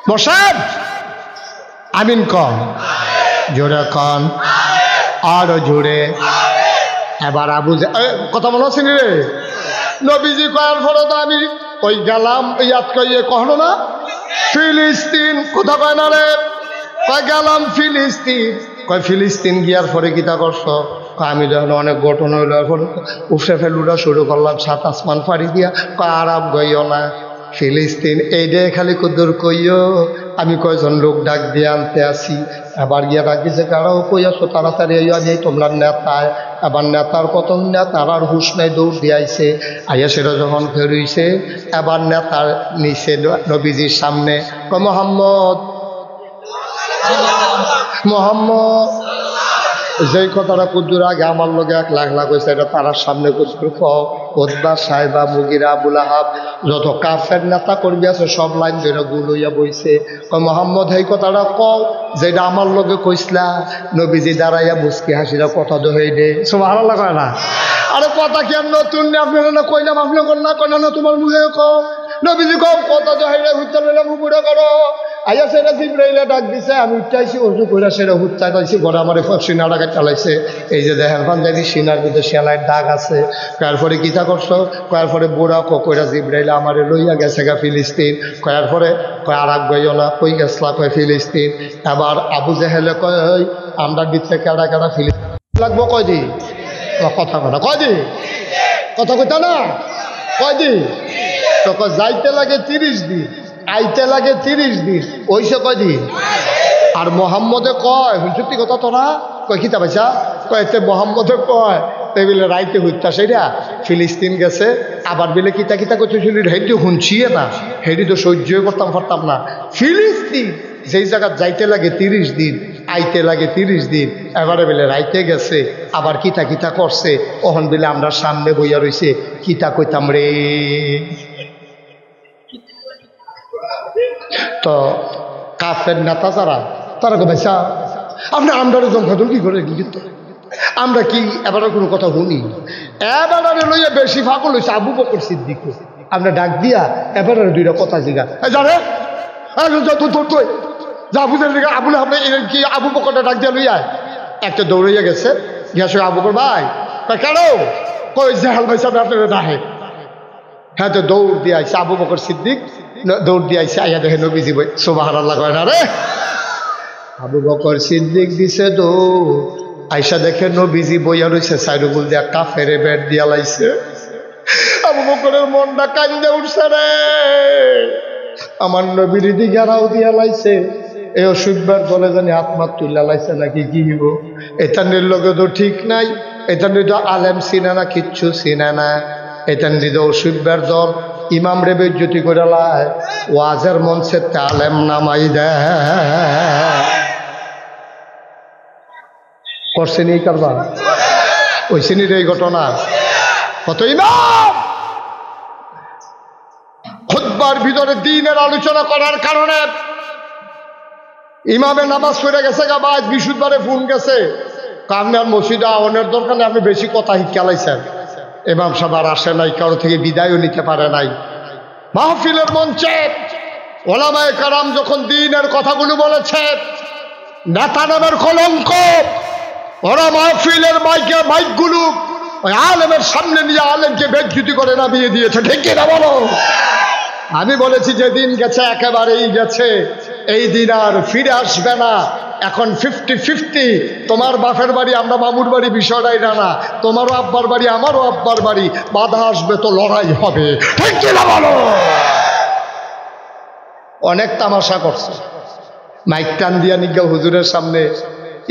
বসান আমিন কন জোরে কন আরো জোরে এবার আবু কথা মনে আছে রে নবীজি কয়ার পরে তো আমি ওই গেলাম ইয়াদ কইয়ে কখনো না ফিলিস্তিন কথা কয় না রে কয় গেলাম ফিলিস্তিন গিয়ার পরে কিতা করছ আমি যখন অনেক ঘটনা হইল এখন উফে ফেলুটা শুরু করলাম 7 আসমান পাড়ি দিয়া কয় আরব গইও না ফিলিস্তিন এইডে খালি কুদুর কইও আমি কয়জন লোক ডাক দিয়ে আনতে আসি। এবার গিয়া ডাক দিছে কারাও কইয়াছো তাড়াতাড়ি আইও, আমি তোমরা নেতায়। এবার নেতার প্রথম নেতার হুশ নাই, দৌড় দিয়াইছে। আইয়া সেটা যখন ফেরুইছে এবার নেতার নিচে নবীজির সামনে মোহাম্মদ মোহাম্মদ, যেই কথাটা কুদ্দুর আগে আমার লোকে 1 লাখ লাখ হয়েছে, এটা তারার সামনে কুদ্দুর কোদবা সাহেবা মুগিরা আবুল আহাব যত কাফের নেতা করবি আছে সব লাইন ধরে গুল হইয়া বইছে। মোহাম্মদ এই কথাটা কও যেটা আমার লোকে কইসলা। নবীজি দাঁড়াইয়া মুস্কি হাসিরা কথা দোহাই দে, সুবহানাল্লাহ কয় না? আরে কথা কি আর নতুন আপনারা না কইলাম, আপনার না কইনা না তোমার মুখে কও। নবীজি কও কথা দোহাই দে, হুত্তর মুপুরে করো। আইয়া সেটা জিবরাইলে ডাক দিছে, আমি উঠাইছি অজু করে সেটা হুচ্চাই পাইছি, ঘরে আমার সিনাটাকে চালাইছে। এই যে দেখেন পাঞ্জাবি সিনার ভিতরে সেলাইয়ের দাগ আছে। কয়ার পরে কিতা করছো? কয়ার পরে বুড়া কইরা জিবরাইলে আমার লইয়া গেছে গা ফিলিস্তিন। কয়ার পরে কয় আর আগ গইও না, কই গেছলা? কয় ফিলিস্তিন। এবার আবু জেহেলে কয় আমরা দিচ্ছে কেডা কেডা ফিলিস্তিন লাগবো কয়দিন? কথা কথা কয়দিন? কথা কইতা না কয়দিন? তো যাইতে লাগে 30 দিন, আইতে লাগে 30 দিন, ওইসে কয়দিন? আর মোহাম্মদে কয় সত্যি কথা তো না কয় কিতা পাইছা? কয়েতে মোহাম্মদে কয় টেবিলে রাইতে হইতা সেটা ফিলিস্তিন গেছে। আবার বিলে কিতা কিতা করছে হেঁটে শুনছিয়ে না, হেঁটি তো সহ্যই করতাম পারতাম না। ফিলিস্তিন যেই জায়গা যাইতে লাগে 30 দিন, আইতে লাগে 30 দিন, এবারে বেলে রাইতে গেছে। আবার কিতা কিতা করছে, ওহন বিলে আমরা সামনে বইয়া রইছে, কিতা কইতাম রে। তো কাফের নেতা যারা তারা ভাইসা আপনি আমরা জমখাদুল কি করে কিন্তু আমরা কি এবার কোনো কথা শুনি? এবারে লইয়া বেশি ফাঁকল হয়েছে আবু বকর সিদ্দিক। আমরা ডাক দিয়া এবারে 2টা কথা জিগা জানে যা বুঝেন আপনি আপনি কি আবু বকরটা ডাক দিয়া লইয়া একটা দৌড়াইয়া গেছে। গিয়াস আবু বকর ভাই কেন? কই জাহাল ভাই সাহেব আপনারা রাহে। হ্যাঁ তো দৌড় দিয়ে আইসে আবু বকর সিদ্দিক, দৌড় দিয়ে আইসে আইয়া দেখে নবীজি বই, সুবহানাল্লাহ কয় না রে? আবু বকর সিদ্দিক দিছে দৌড়, আইসা দেখে নবীজি বইয়া রয়েছে সাইডুগুল দিয়া কাফেরে বেট দিয়া লাইছে। আবু বকরের মনটা কান্দে উঠছে রে, আমার নবীর দিকে গেরাও দিয়া লাইছে। এই অসুখবার দলে জানি আত্মার তুল্লা লাইছে নাকি কি হইব? এটা নির্লগে তো ঠিক নাই, এটা নিয়ে আলেম চিনে না, কিচ্ছু চিনে না। এটা নিয়ে অসুখবার দল ইমাম রে বেজ্জতি করে লাই, ওয়াজের মঞ্চে আলেম নামাই দেয়। করছেন এই কারবার, ওইছেন এই ঘটনা। কত ইমাম খুতবার ভিতরে দ্বীনের আলোচনা করার কারণে ইমামে নামাজ পড়ে গেছে গা, বা বৃহস্পতিবারে ফোন গেছে, আপনি আর মসজিদে আওয়ানোর দরকার নেই, আপনি বেশি কথা শিক্ষালাইছেন। ইমাম সাহেব আর আসে নাই, কারো থেকে বিদায়ও নিতে পারে নাই। মাহফিলের মঞ্চে ওলামায়ে কেরাম যখন দ্বীনের কথাগুলো বলেছে, নেতা নামের কলঙ্ক ওরা মাহফিলের মাইকগুলো ওই আলেমের সামনে নিয়ে আলেমকে বেজ্জতি করে নামিয়ে দিয়েছে, ঠিক না বলো? আমি বলেছি যেদিন গেছে একেবারেই গেছে, এই দিন আর ফিরে আসবে না। এখন 50-50, তোমার বাপের বাড়ি আমরা মামুর বাড়ি, বিষয়টাই না। তোমারও আব্বার বাড়ি আমারও আব্বার বাড়ি, বাধা আসবে তো লড়াই হবে, ঠিক না বলো? অনেক তামাশা করছে, মাইক টান দিয়া নিজ্ঞা হুজুরের সামনে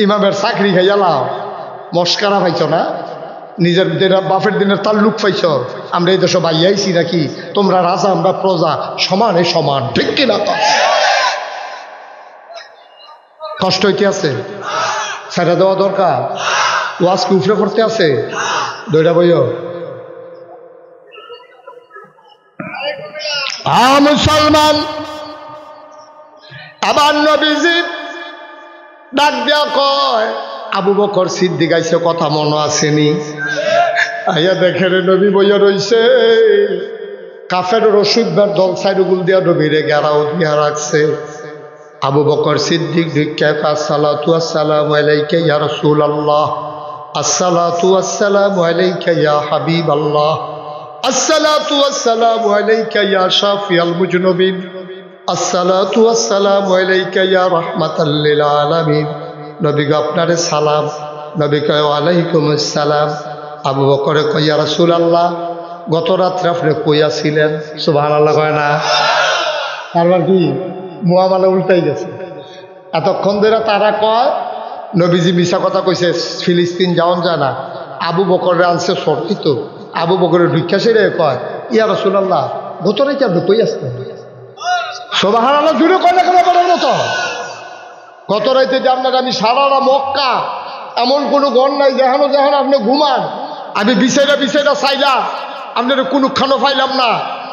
ইমামের চাকরি খাইয়ালাও, মস্কারা পাইছ না? নিজের বাপের দিনের তাল্লুক পাইছ। আমরা এই দেশে বাইয়াইছি নাকি? তোমরা রাজা আমরা প্রজা, সমানে সমান, ঠিক কিনা? কষ্ট হইতে আছে, ছেড়ে দেওয়া দরকার। ওয়াজ কুফরে করতে আছে, 2টা বইও। মুসলমান আবার নবীজি ডাক দিয়া কয়, আবু বকর সিদ্দিক আইছে, কথা মনে আসেনি? আইয়া দেখে রে নবী বইয়া রইছে, কাফের রসুকবার দল সাইডুগুল দিয়া নবীরে গেরাও দিয়া রাখছে। আবু বকর সিদ্দিক আসসালাতু আসসালামু আলাইকা ইয়া রাসূলুল্লাহ, আসসালাতু আসসালামু আলাইকা ইয়া হাবিবাল্লাহ, আসসালাতু আসসালামু আলাইকা ইয়া শাফিয়াল মুজনুবিন, আসসালাতু আসসালামু আলাইকা ইয়া রাহমাতাল লিল আলামিন। নবী গো আপনারে সালাম। নবী কয় ওয়ালাইকুম আসসালাম। আবু বকর কয় ইয়া রাসূলুল্লাহ গত রাত্রে আপনি কইয়াছিলেন, সুবহানাল্লাহ কয় না? তারপর কি মুআমালা উল্টাই গেছে। এতক্ষণ ধরে তারা কয় নবীজি মিশা কথা কইছে, ফিলিস্তিন যাওন যায় না, আবু বকরের আনছে শর্তিত। আবু বকরের ভিক্ষা সেরে কয়, ইয়া রাসূলুল্লাহ গত রাতে আপনি কই আসতেন? সুবহানাল্লাহ জুড়ে কয় না কেন বলার মতো? গত রাইতে যে আপনার আমি সারারা মক্কা এমন কোনো ঘর নাই যেখানে যেখানে আপনি ঘুমান, আমি বিষয়টা চাইলা আপনার কোনো খানো পাইলাম না,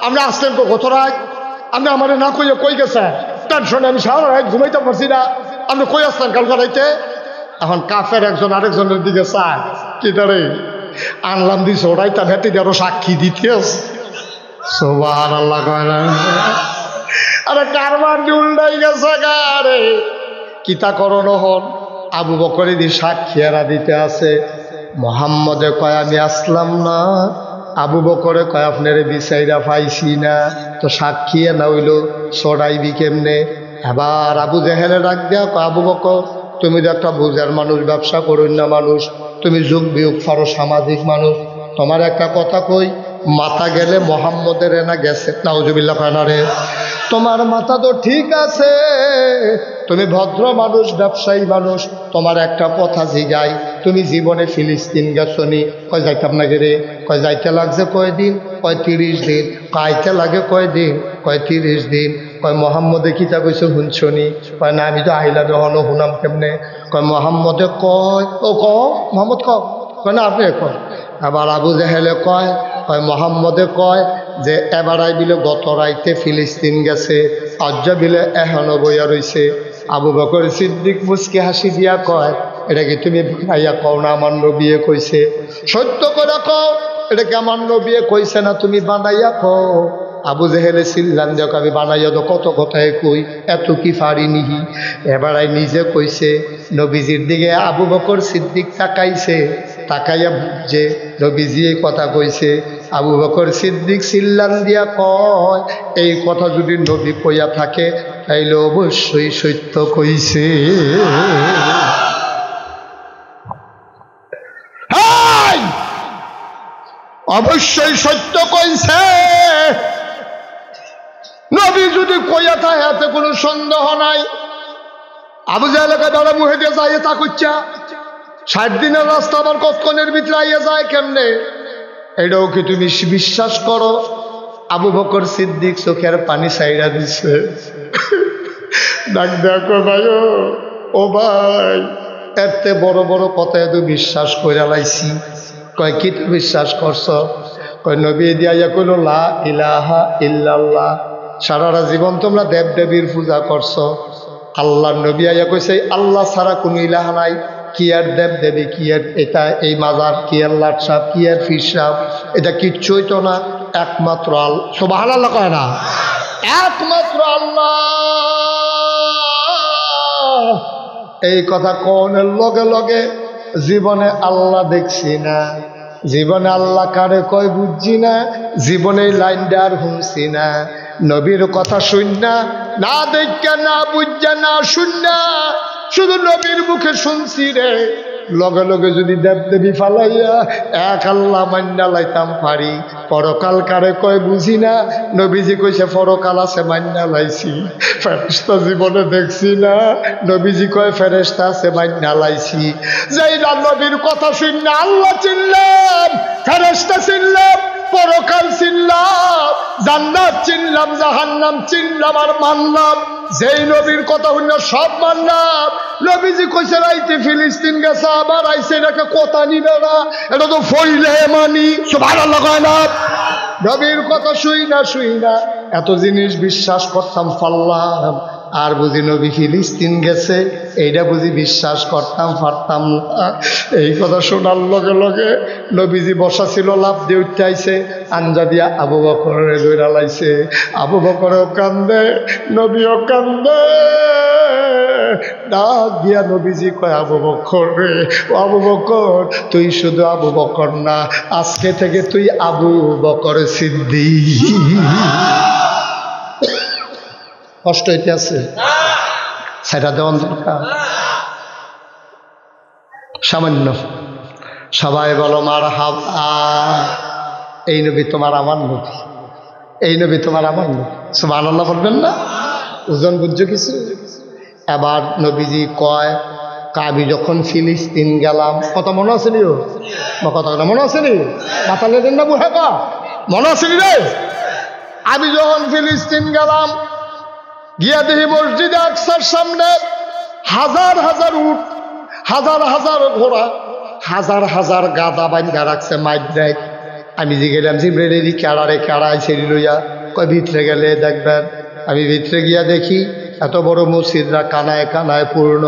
আপনি আসলেন তো গত রাত, আপনি আমার না কইয়া কই গেছে টেনশনে আমি সারা রাত ঘুমাইতে পারছি না, আপনি কই আসলেন কালকে রাইতে? এখন কাফের একজন আরেকজনের দিকে চায়, কি তারে আনলাম দিছে ওরাই তা ভেতে আরো সাক্ষী দিতে সুবহানাল্লাহ কয় না? আরে কারবার উল্টাই গেছে গারে কিতা করণ হন। আবু বকর দি সাক্ষীরা দিতে আছে, মোহাম্মদে কয় আমি আসলাম না, আবু বকরে কয় আপনার বিচাইরা পাইছি না, তো সাক্ষী না হইল সরাইবি কেমনে? এবার আবু জেহেলে ডাক দেয়া কয় আবু বকর তুমি তো একটা বুঝার মানুষ, ব্যবসা করুন না মানুষ, তুমি যোগ বিয়োগ পারো, সামাজিক মানুষ, তোমার একটা কথা কই, মাথা গেলে মোহাম্মদের এনা গেছে নাউজুবিল্লাহ ফানারে, তোমার মাথা তো ঠিক আছে, তুমি ভদ্র মানুষ, ব্যবসায়ী মানুষ, তোমার একটা কথা জিগাই, তুমি জীবনে ফিলিস্তিন গেছনি? কয় যাইতাম না রে। কয় যাইতে লাগছে কয়দিন? কয় 30 দিন। কাইতে লাগে কয়দিন? কয় 30 দিন। কয় মোহাম্মদে কিতা কইছে শুনছনি? কয় না আমি তো আইলাম এখনো শুনাম কেমনে? কয় মোহাম্মদে কয়, ও ক মোহাম্মদ কয় না আপনি কয়। আবার আবু জেহেলে কয় মোহাম্মদে কয় যে এবার বিলে গত রাইতে ফিলিস্তিন গেছে, অজ্জা বিলে এখনো বইয়া রইছে। আবু বকর সিদ্দিক মুচকি হাসি দিয়া কয় এটা কি তুমি বানাইয়া কও না আমার নবিয়ে কইছে? সত্য করে কও এটা কি আমার নবিয়ে কইছে না তুমি বানাইয়া কও? আবু জেহেলে চিল্লান দেখ আমি বানাইয়া তো কত কথায় কই, এত কি পারিনিহি? এবারাই নিজে কইছে। নবীজির দিকে আবু বকর সিদ্দিক তাকাইছে, তাকাইয়া যে নবীজি এই কথা কইছে। আবু বকর সিদ্দিক চিল্লান দিয়া কয় এই কথা যদি নবী কইয়া থাকে তাইলে অবশ্যই সত্য কইছে। অবশ্যই সত্য কইছে। নবী যদি কইয়া থাকে এতে কোনো সন্দেহ নাই। আবু জাহেলকে দাঁড়া মুহে দিয়ে যাইয়ে তা করছা 60 দিনের রাস্তা আবার কতক্ষণের ভিতরে আইয়া যায় কেমনে? এটাও কি তুমি বিশ্বাস করো? আবু বকর সিদ্দিক চোখের পানি ছাইড়া দিছে, ডাক দেখো ভাই, ও ভাই এতে বড় বড় কথা এত বিশ্বাস করে লাইছি। কয় কি বিশ্বাস করছ? কয় নবী দিয়া কইল লা ইলাহা ইল্লাল্লাহ, সারাটা জীবন তোমরা দেব দেবীর পূজা করছো, আল্লাহ নবী আইয়া কইছে আল্লাহ ছাড়া কোনো ইলাহা নাই। কি আর দেব দেবী, কি আর এটা এই মাজার, কি আর লাট সাপ, কি আর ফির সাপ, এটা কিচ্ছুই তো না, একমাত্র আল্লাহ। সুবহানাল্লাহ কয় না? একমাত্র আল্লাহ। এই কথা কোনের লগে লগে জীবনে আল্লাহ দেখছি না, জীবনে আল্লাহ কারে কয় বুঝছি না, জীবনে লাইনটা আর শুনছি না। নবীর কথা শুন না, না দেখা, না বুঝা, না শুন না, শুধু নবীর মুখে শুনছি রে। লগে লগে যদি দেবদেবী ফালাইয়া এক আল্লাহ মান্না লাইতাম পারি, পরকাল কারে কয় বুঝি না। নবীজি কইছে পরকাল আছে মান্না লাইছি, ফেরেশতা জীবনে দেখছি না। নবীজি কয় ফেরেশতা আছে মান্না লাইছি। যেই না নবীর কথা শুন না আল্লাহ চিনলাম, ফেরেশতা চিনলাম, পরকাল চিনলাম, জান্নাত চিনলাম, জাহান্নাম চিনলাম আর মানলাম। যেই নবীর কথা হইল সব মানলাম। নবীজি কইছে রাইতে ফিলিস্তিন গেছে, আবার আইছে, এটাকে কথা নিবে না, এটা তো ফইলে মানি। সুবহানাল্লাহ কয় না? নবীর কথা শুই না এত জিনিস বিশ্বাস করতাম পারলাম, আর বুঝি নবী ফিলিস্তিন গেছে এইটা বুঝি বিশ্বাস করতাম পারতাম না। এই কথা শোনার লগে লগে নবীজি বসা ছিল, লাভ দিয়ে উঠতে আইছে, আঞ্জা দিয়া আবু বকরে দৌড়া লাইছে। আবু বকরেও কান্দে, নবীও কান্দে। ডাক দিয়া নবীজি কয় আবু বকর রে, ও আবু বকর তুই শুধু আবু বকর না, আজকে থেকে তুই আবু বকর সিদ্দিক। কষ্ট হইতে আছে, সেটা দেওয়ান দরকার সামান্য। সবাই বলো মারহাবা। এই নবী তোমার আমার নবী, এই নবী তোমার আমার নবী। সুবহানাল্লাহ বলবেন না? ওজন বুঝছো কিছু? এবার নবীজি কয় আমি যখন ফিলিস্তিন গেলাম, কথা মনে আসেনি? কথা মনে আসেনি? মাথা লেদেন না বুঝা, মনে আসেনি রে? আমি যখন ফিলিস্তিন গেলাম, গিয়া দেখি মসজিদে আকসার সামনে হাজার হাজার উট, হাজার হাজার ঘোড়া, হাজার হাজার গাদা বান্ধা রাখছে মাইক। আমি যে গেলাম জিব্রাইল কেড়ারে কেড়ায় ছেড়ে লইয়া, কয় ভিতরে গেলে দেখবেন। আমি ভিতরে গিয়া দেখি এত বড় মসজিদরা কানায় কানায় পূর্ণ,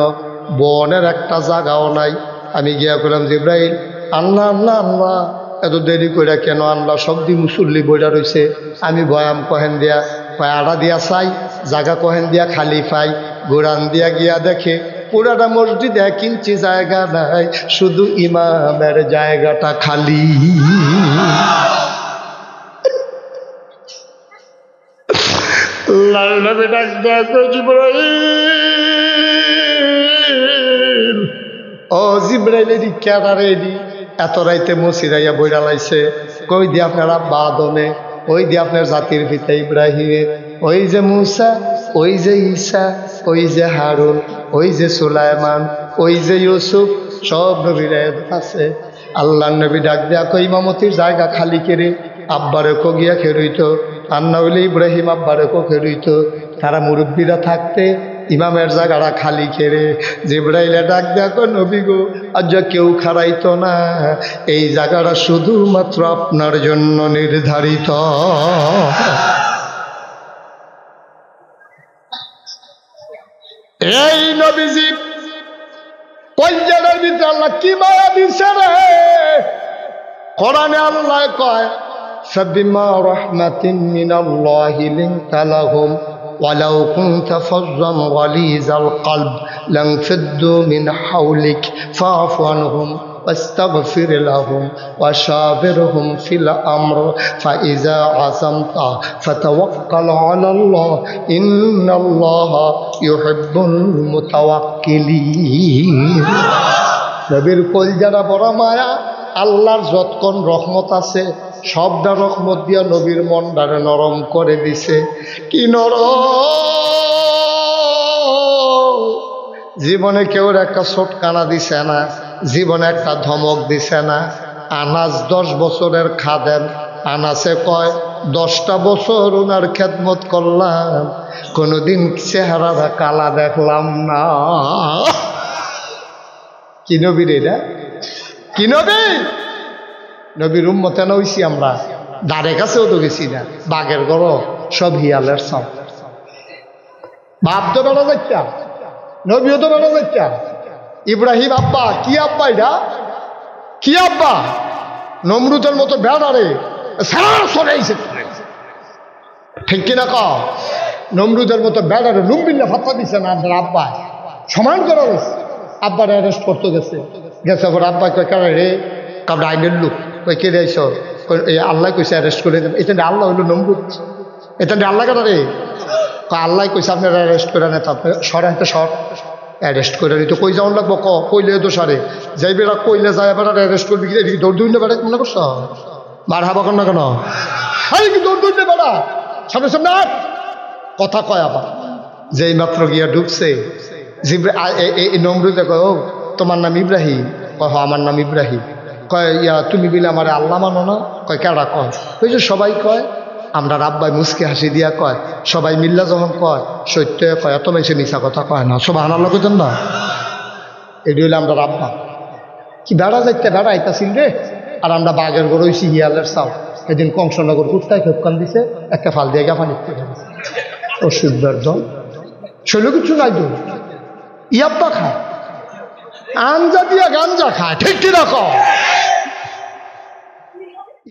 বনের একটা জায়গাও নাই। আমি গিয়া করলাম জিব্রাইল, আল্লাহ আল্লাহ আল্লাহ, এত দেরি করে কেন আল্লাহ? সব দি মুসল্লি বইটা রয়েছে, আমি বয়াম কহেন দিয়া আড়া দিয়া চাই, জায়গা কহেন দিয়া খালি পাই। গোরান দিয়া গিয়া দেখে পুরাটা মসজিদ 1 ইঞ্চি জায়গা নাই, শুধু ইমামের জায়গাটা খালি। ও জিব্রাইল কেডারে এত রাইতে মসজিদাইয়া বইরা লাইছে? কই দিয়ে আপনারা বাদনে, ওই দিয়ে আপনার জাতির পিতা ইব্রাহিমের, ওই যে মুসা, ওই যে ঈসা, ওই যে হারুন, ওই যে সুলাইমান, ওই যে ইউসুফ, সব নবীরা আছে। আল্লাহ নবী ডাক দেয়া কই ইমামতির জায়গা খালি কেড়ে আব্বারে কো গিয়া খেরইতো, আর না হইলে ইব্রাহিম আব্বারে কো খেরইতো। তারা মুরব্বীরা থাকতে ইমামের জায়গাটা খালি খেরে জিব্রাইলে ডাক দেয়া কো নবী গো, আজ কেউ খারাইতো না, এই জায়গাটা শুধুমাত্র আপনার জন্য নির্ধারিত। এই নবীজি পঞ্জাবের ভিতরে আল্লাহ কি মায়া দিছে রে! কোরআনে আল্লাহ কয় ফাবিমা রাহমাতিন মিনাল্লাহি লিনতা লাহুম ওয়ালাউ কুনতা ফাজ্জান গালিজাল কলব লানফাদ্দু মিন হাওলিক ফাআফু আনহুম واستغفر لهم وشاورهم في الأمر فإذا عزمت فتوكل على الله إن الله يحب المتوكلين। নবীর কলজারা বড় মায়া, আল্লাহর যতক্ষণ রহমত আছে সবটা রহমত দিয়া নবীর মনটারে নরম করে দিছে। কি নরম! জীবনে কেউ একটা ছোটকানা দিছে না, জীবনে একটা ধমক দিছে না। আনাস 10 বছরের খাদেম, আনাসে কয় 10টা বছর ওনার খেদমত করলাম, কোনোদিন চেহারাটা কালা দেখলাম না। কি নবী রে এটা? কি নবী? নবীর উম্মতে না হইছি আমরা, দাঁড়ে কাছেও তো গেছি না, বাঘের গড় সব হিয়ালের সব। বাপ তো বেড়া যাইতা, নবীও তো বেড়া যাইতা। ইব্রাহিম আব্বা, কি আব্বা এটা? কি আব্বা? নমরুদের মতো বেড়ারে সরাইছে, ঠিক কিনা ক? নমরুদের মতো বেড়ারে লুম্বিল্লা ফাত্তা দিছে না আপনার আব্বা, সমান করা হয়েছে। আব্বার অ্যারেস্ট করতে গেছে, গেছে পর আব্বা কয় কারা রে? কারণ আইনের লোক কই কে রেছ? আল্লাহ কইছে অ্যারেস্ট করে দেবে। এটা আল্লাহ হইল নমরুদ, এটা আল্লাহ কাটা রে? আল্লাহ কইছে আপনার অ্যারেস্ট করে নেই, তারপরে সরাইতে সর অ্যারেস্ট করে নিত। কই যাওয়ার লাগবো? কইলে তো সারে যাই বেড়া, কইলে যায় বেড়া অ্যারেস্ট করবি, এদিকে দৌড় দৌড় বেড়া মনে করছ? মার হাবা কর না কেন? কি দৌড় দৌড় বেড়া সামনে সামনে কথা কয়। আবার যেই মাত্র গিয়া ঢুকছে নমরুদে কয়, ও তোমার নাম ইব্রাহিম? কয় আমার নাম ইব্রাহিম। কয় ইয়া তুমি বিলে আমার আল্লাহ মানো না? কয় কেডা? কয় ওই যে সবাই কয়। আমরা রাব্বাই মুসকে হাসি দিয়া কয়, সবাই মিল্লা যখন কয় সত্য কয়, এত মেসে মিশা কথা কয় না। সুবহানাল্লাহ কইতেন না? এটি হইলে আমরা রাব্বা। কি বেড়া যাইতে বেড়া আইতাছিল রে, আর আমরা বাঘের গড় হইছি হিয়ালের চাও। এদিন কংসনগর কুত্তায় খেপকান দিছে, একটা ফাল দিয়ে গাফানি ওষুধের জল শৈল কিছু নাই তো। ইয়াব্বা খায়, আঞ্জা দিয়া গাঞ্জা খায়, ঠিক কিনা কয়?